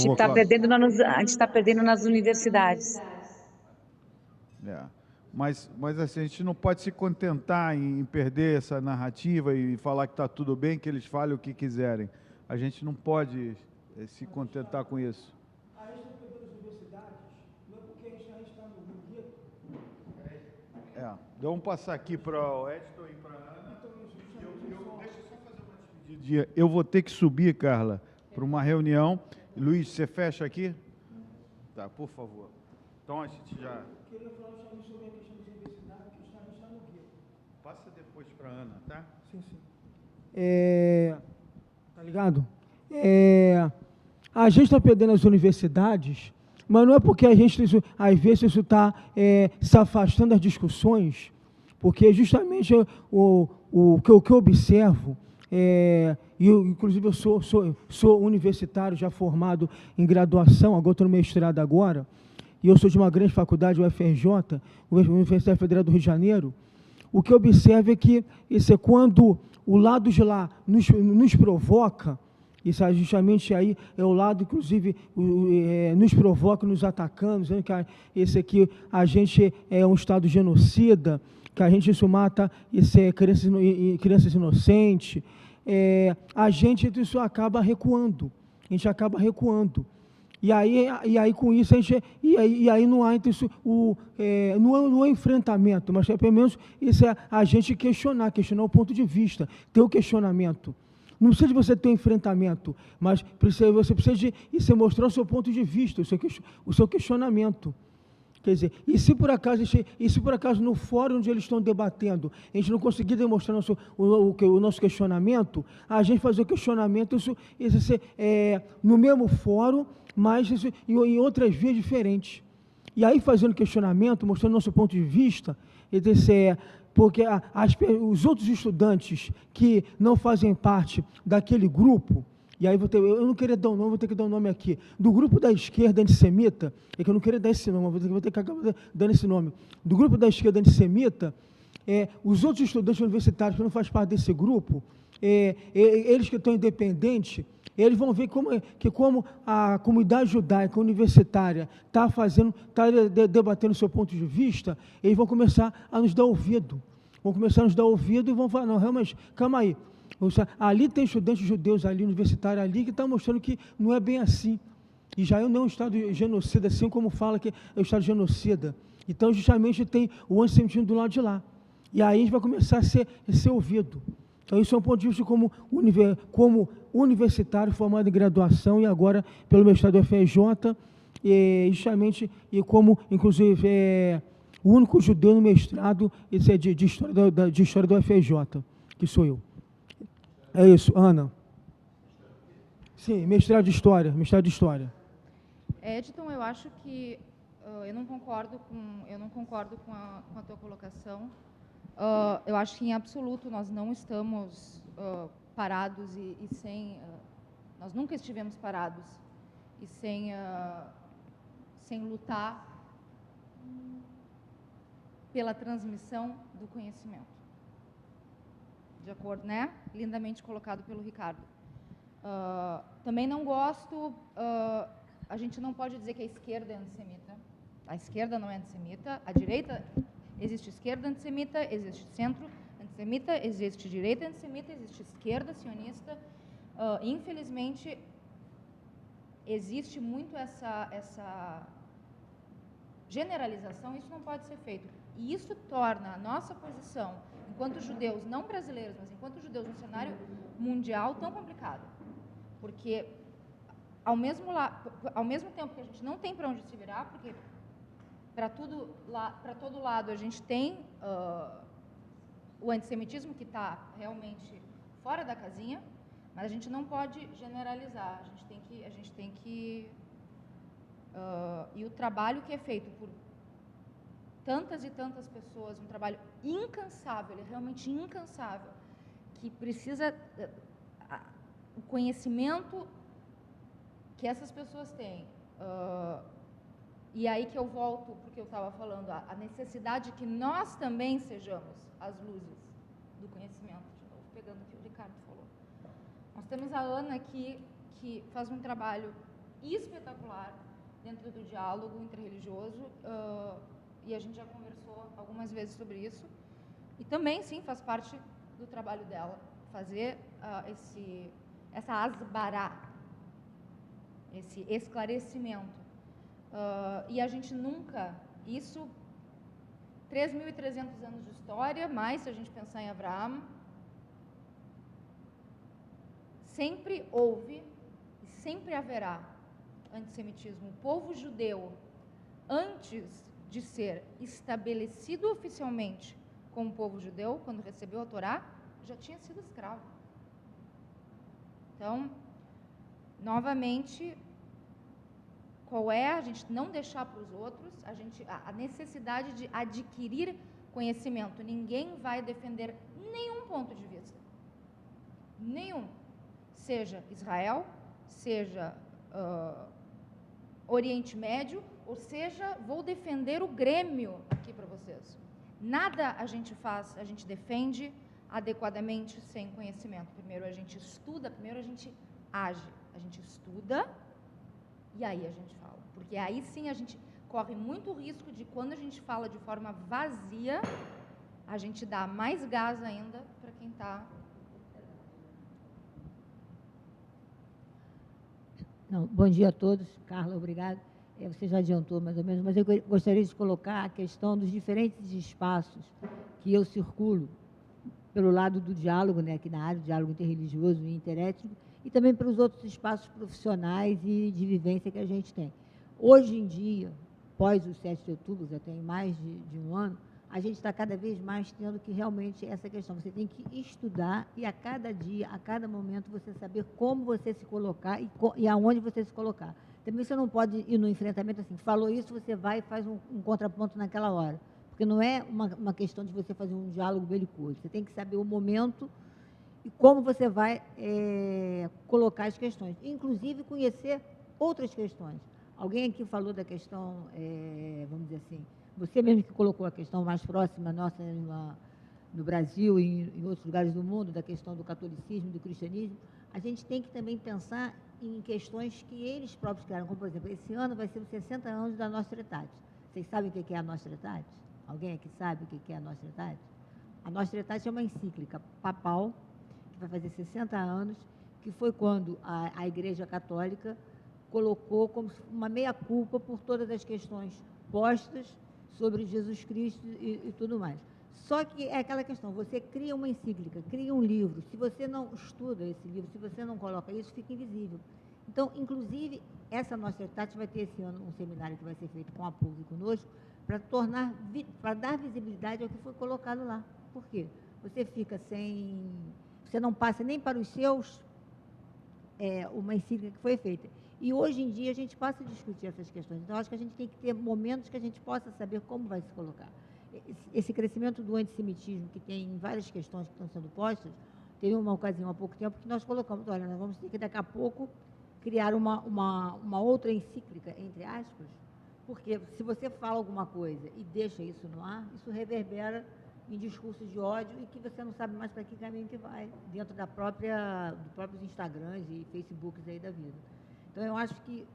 Speaker 2: favor,
Speaker 9: está perdendo nas universidades.
Speaker 2: Mas assim, a gente não pode se contentar em perder essa narrativa e falar que está tudo bem, que eles falem o que quiserem. A gente não pode se contentar com isso.
Speaker 10: A gente está perdendo as universidades, não é porque a gente está no gueto.
Speaker 2: Vamos passar aqui para o Edson e para a Ana. Deixa eu só fazer uma despedida. Eu vou ter que subir, Carla, para uma reunião. Luiz, você fecha aqui? Tá, por favor. Então a gente já...
Speaker 10: Eu queria falar sobre a questão das universidades, que a gente está no gueto.
Speaker 2: Passa depois para a Ana, tá?
Speaker 10: Sim. Tá ligado? A gente está perdendo as universidades, mas não é porque a gente, às vezes, isso está se afastando das discussões, porque justamente o que eu observo, inclusive eu sou universitário, já formado em graduação, agora estou no mestrado agora, e eu sou de uma grande faculdade, o UFRJ, Universidade Federal do Rio de Janeiro. O que eu observo é que isso é quando o lado de lá nos provoca, isso justamente aí é o lado, inclusive, nos provoca, nos atacando, dizendo que esse aqui, a gente é um Estado genocida, que a gente isso mata crianças inocentes, a gente isso acaba recuando, E aí com isso, aí não há isso, não é enfrentamento, mas pelo menos isso é a gente questionar o ponto de vista, ter o questionamento. Não precisa de você ter um enfrentamento, mas você precisa de você mostrar o seu ponto de vista, o seu questionamento. Quer dizer, e se por acaso no fórum onde eles estão debatendo, a gente não conseguir demonstrar o nosso questionamento, a gente fazer o questionamento no mesmo fórum, mas em outras vias diferentes. E aí, fazendo questionamento, mostrando o nosso ponto de vista, porque os outros estudantes que não fazem parte daquele grupo, e aí eu não queria dar um nome, vou ter que dar um nome aqui, do grupo da esquerda antissemita, é que eu não queria dar esse nome, vou ter que acabar dando esse nome, do grupo da esquerda antissemita, os outros estudantes universitários que não fazem parte desse grupo, eles que estão independentes, eles vão ver como a comunidade judaica universitária está debatendo o seu ponto de vista, eles vão começar a nos dar ouvido. Vão começar a nos dar ouvido e vão falar, não, realmente, calma aí. Ali tem estudantes judeus ali, universitários ali, que estão mostrando que não é bem assim. Israel não é um Estado genocida, assim como fala que é um Estado genocida. Então, justamente, tem o antissemitismo do lado de lá. E aí a gente vai começar a ser ouvido. Então, isso é um ponto de vista como universitário formado em graduação e agora pelo mestrado do FRJ, justamente, e como, inclusive, o único judeu no mestrado de história do FRJ, que sou eu. É isso, Ana. Sim, mestrado de História.
Speaker 3: Edton, eu acho que eu não concordo com a tua colocação. Eu acho que, em absoluto, nós não estamos parados e sem... nós nunca estivemos parados e sem lutar pela transmissão do conhecimento. De acordo, né? Lindamente colocado pelo Ricardo. Também não gosto... a gente não pode dizer que a esquerda é antissemita. A esquerda não é antissemita. A direita... Existe esquerda antissemita, existe centro antissemita, existe direita antissemita, existe esquerda sionista. Infelizmente, existe muito essa generalização, isso não pode ser feito. E isso torna a nossa posição, enquanto judeus, não brasileiros, mas enquanto judeus no cenário mundial, tão complicada. Porque, ao mesmo tempo que a gente não tem para onde se virar, porque para todo lado a gente tem o antissemitismo que está realmente fora da casinha, mas a gente não pode generalizar, a gente tem que e o trabalho que é feito por tantas e tantas pessoas, um trabalho incansável, ele é realmente incansável, que precisa o conhecimento que essas pessoas têm. E aí que eu volto, porque eu estava falando, a necessidade que nós também sejamos as luzes do conhecimento, de novo, pegando o que o Ricardo falou. Nós temos a Ana aqui, que faz um trabalho espetacular dentro do diálogo interreligioso, e a gente já conversou algumas vezes sobre isso, e também, sim, faz parte do trabalho dela, fazer essa asbará, esse esclarecimento. E a gente nunca, isso, 3.300 anos de história, mais se a gente pensar em Abraão, sempre houve e sempre haverá antissemitismo. O povo judeu, antes de ser estabelecido oficialmente como povo judeu, quando recebeu a Torá, já tinha sido escravo. Então, novamente, qual é a gente não deixar para os outros, a necessidade de adquirir conhecimento. Ninguém vai defender nenhum ponto de vista. Nenhum. Seja Israel, seja Oriente Médio, ou seja, vou defender o Grêmio aqui para vocês. Nada a gente faz, a gente defende adequadamente sem conhecimento. Primeiro a gente estuda, primeiro a gente age. A gente estuda e aí a gente fala. Porque aí sim a gente corre muito risco de, quando a gente fala de forma vazia, a gente dá mais gás ainda para quem está...
Speaker 11: Bom dia a todos. Carla, obrigada. Você já adiantou mais ou menos, mas eu gostaria de colocar a questão dos diferentes espaços que eu circulo pelo lado do diálogo, né, aqui na área do diálogo interreligioso e interétnico, e também para os outros espaços profissionais e de vivência que a gente tem. Hoje em dia, após o 7 de outubro, já tem mais de um ano, a gente está cada vez mais tendo que realmente essa questão. Você tem que estudar e a cada dia, a cada momento, você saber como você se colocar e aonde você se colocar. Também você não pode ir no enfrentamento assim, falou isso, você vai e faz um contraponto naquela hora. Porque não é uma questão de você fazer um diálogo belicoso. Você tem que saber o momento e como você vai colocar as questões. Inclusive, conhecer outras questões. Alguém aqui falou da questão, vamos dizer assim, você mesmo que colocou a questão mais próxima nossa no Brasil e em outros lugares do mundo, da questão do catolicismo, do cristianismo, a gente tem que também pensar em questões que eles próprios criaram, como, por exemplo, esse ano vai ser os 60 anos da Nostra Aetate. Vocês sabem o que é a Nostra Aetate? Alguém aqui sabe o que é a Nostra Aetate? A Nostra Aetate é uma encíclica papal, que vai fazer 60 anos, que foi quando a Igreja Católica colocou como uma meia-culpa por todas as questões postas sobre Jesus Cristo e tudo mais. Só que é aquela questão, você cria uma encíclica, cria um livro, se você não estuda esse livro, se você não coloca isso, fica invisível. Então, inclusive, essa Nostra Aetate vai ter esse ano um seminário que vai ser feito com a PUC e conosco, para dar visibilidade ao que foi colocado lá. Por quê? Você fica você não passa nem para os seus uma encíclica que foi feita. E hoje em dia a gente passa a discutir essas questões. Então, acho que a gente tem que ter momentos que a gente possa saber como vai se colocar. Esse crescimento do antissemitismo, que tem várias questões que estão sendo postas, teve uma ocasião há pouco tempo que nós colocamos, olha, nós vamos ter que daqui a pouco criar uma outra encíclica, entre aspas, porque se você fala alguma coisa e deixa isso no ar, isso reverbera em discursos de ódio e que você não sabe mais para que caminho que vai, dentro dos próprios Instagrams e Facebooks aí da vida. Então, eu acho que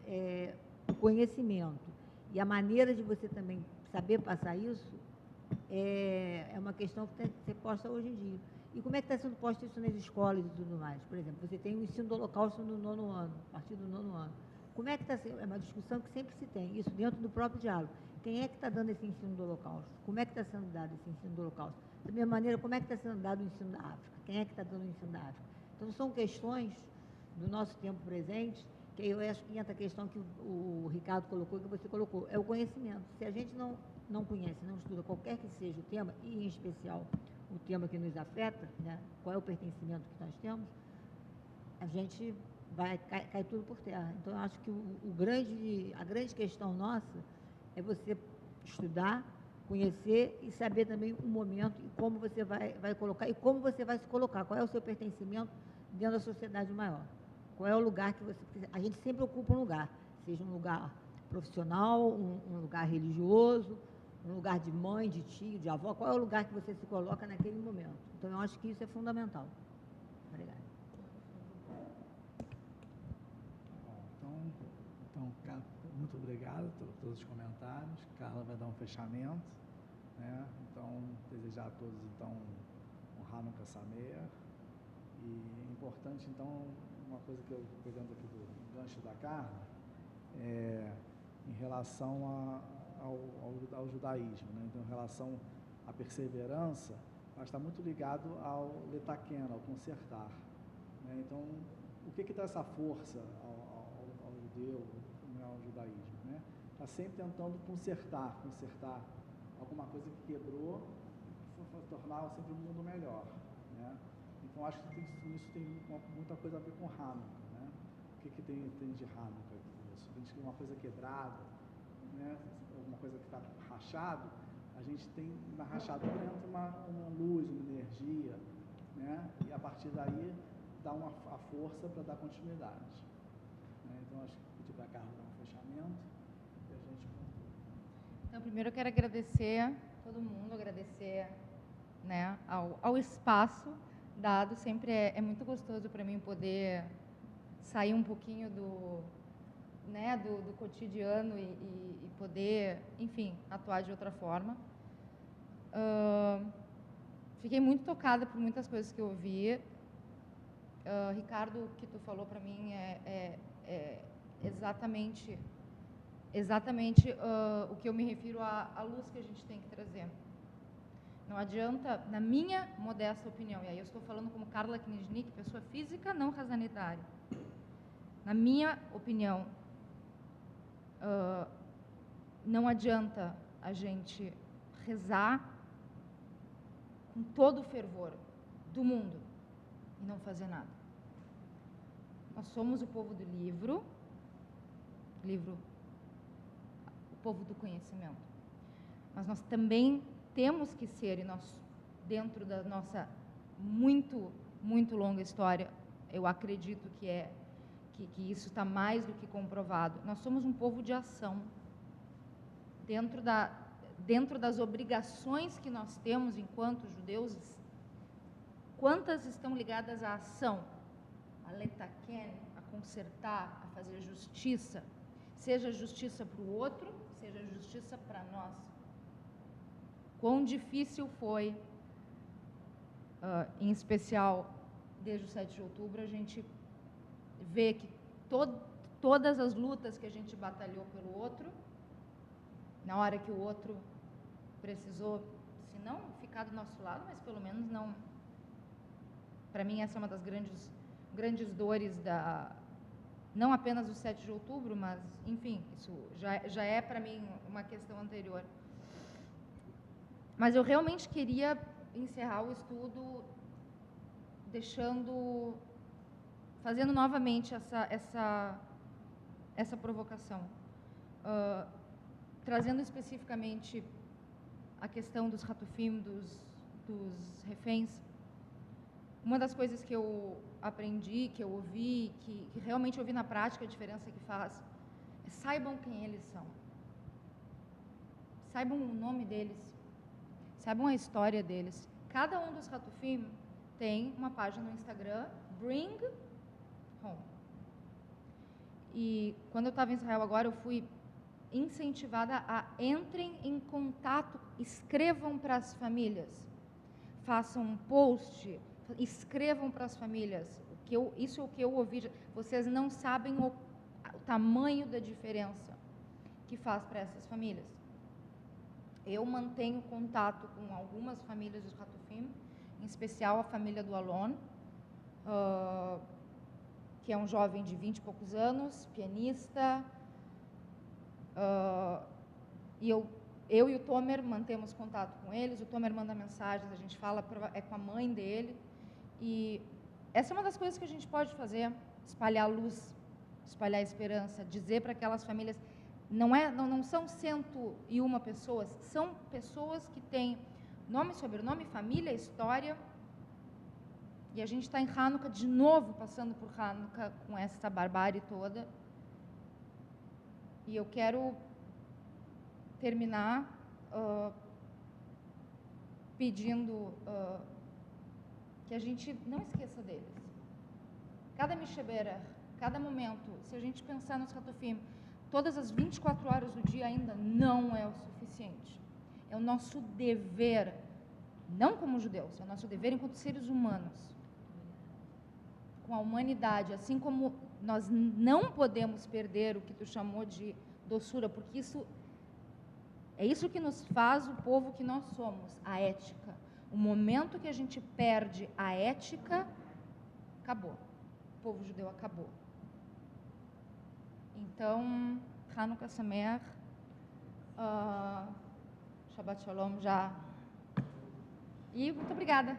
Speaker 11: o conhecimento e a maneira de você também saber passar isso é uma questão que tem que ser posta hoje em dia. E como é que está sendo posto isso nas escolas e tudo mais? Por exemplo, você tem o ensino do Holocausto no 9º ano, a partir do 9º ano. Como é que está sendo? É uma discussão que sempre se tem, isso dentro do próprio diálogo. Quem é que está dando esse ensino do Holocausto? Como é que está sendo dado esse ensino do Holocausto? Da mesma maneira, como é que está sendo dado o ensino da África? Quem é que está dando o ensino da África? Então, são questões do nosso tempo presente, que eu acho que entra a questão que o Ricardo colocou, que você colocou, é o conhecimento. Se a gente não conhece, não estuda qualquer que seja o tema, e em especial o tema que nos afeta, né, qual é o pertencimento que nós temos, a gente vai cair tudo por terra. Então, eu acho que a grande questão nossa é você estudar, conhecer e saber também o momento e como você vai colocar, e como você vai se colocar, qual é o seu pertencimento dentro da sociedade maior. Qual é o lugar que você... A gente sempre ocupa um lugar, seja um lugar profissional, um lugar religioso, um lugar de mãe, de tio, de avó, qual é o lugar que você se coloca naquele momento. Então, eu acho que isso é fundamental. Obrigada.
Speaker 12: Então, muito obrigado por todos os comentários. Carla vai dar um fechamento, né? Então, desejar a todos, então, um Hanukkah Sameach. E é importante, então, uma coisa que eu, pegando aqui do gancho da Carla, em relação ao judaísmo, né? Então, em relação à perseverança, mas está muito ligado ao letaken, ao consertar, né? Então, o que dá essa força ao judeu, ao judaísmo, né? Está sempre tentando consertar alguma coisa que quebrou, para tornar sempre um mundo melhor, né? Então, acho que isso tem muita coisa a ver com Hanukkah, né? O que tem de Hanukkah aqui? Isso? A gente tem uma coisa quebrada, né? Alguma coisa que está rachado, a gente tem na rachadura entra uma luz, uma energia, né? E a partir daí dá a força para dar continuidade, né? Então, acho que pedir para a Carla dar um fechamento e a gente conclui.
Speaker 3: Então, primeiro eu quero agradecer todo mundo, agradecer, né, ao espaço dado. Sempre é muito gostoso para mim poder sair um pouquinho do cotidiano e poder, enfim, atuar de outra forma. Fiquei muito tocada por muitas coisas que eu ouvi. Ricardo, o que tu falou para mim é exatamente o que eu me refiro à luz que a gente tem que trazer. Não adianta, na minha modesta opinião, e aí eu estou falando como Carla Kniznik, pessoa física não razanitária. Na minha opinião, não adianta a gente rezar com todo o fervor do mundo e não fazer nada. Nós somos o povo do livro, o povo do conhecimento. Mas nós também temos que ser, e nós, dentro da nossa muito muito longa história, eu acredito que isso está mais do que comprovado. Nós somos um povo de ação. Dentro das obrigações que nós temos enquanto judeus, quantas estão ligadas à ação, a letaken, a consertar, a fazer justiça, seja justiça para o outro, seja justiça para nós. Quão difícil foi, em especial desde o 7 de outubro, a gente vê que todas as lutas que a gente batalhou pelo outro, na hora que o outro precisou, se não ficar do nosso lado, mas pelo menos não. Para mim, essa é uma das grandes dores não apenas do 7 de outubro, mas, enfim, isso já é para mim uma questão anterior. Mas eu realmente queria encerrar o estudo fazendo novamente essa provocação, trazendo especificamente a questão dos Hatufim, dos reféns. Uma das coisas que eu aprendi, que eu ouvi, que realmente ouvi na prática a diferença que faz, é saibam quem eles são. Saibam o nome deles. Saibam a história deles. Cada um dos Hatufim tem uma página no Instagram, Bring Home. E quando eu estava em Israel agora, eu fui incentivada a entrem em contato, escrevam para as famílias, façam um post, escrevam para as famílias. Isso é o que eu ouvi. Vocês não sabem o tamanho da diferença que faz para essas famílias. Eu mantenho contato com algumas famílias dos Hatufim, em especial a família do Alon, que é um jovem de 20 e poucos anos, pianista. E eu e o Tomer mantemos contato com eles. O Tomer manda mensagens, a gente fala com a mãe dele. E essa é uma das coisas que a gente pode fazer, espalhar luz, espalhar esperança, dizer para aquelas famílias, não são 101 pessoas, são pessoas que têm nome, sobrenome, família, história. E a gente está em Hanukkah de novo, passando por Hanukkah com essa barbárie toda. E eu quero terminar pedindo que a gente não esqueça deles. Cada Misheberach, cada momento, se a gente pensar nos Hatufim, todas as 24 horas do dia ainda não é o suficiente. É o nosso dever, não como judeus, é o nosso dever enquanto seres humanos, com a humanidade, assim como nós não podemos perder o que tu chamou de doçura, porque é isso que nos faz o povo que nós somos, a ética. O momento que a gente perde a ética, acabou. O povo judeu acabou. Então, Hanukkah Sameach, Shabbat Shalom já. E muito obrigada.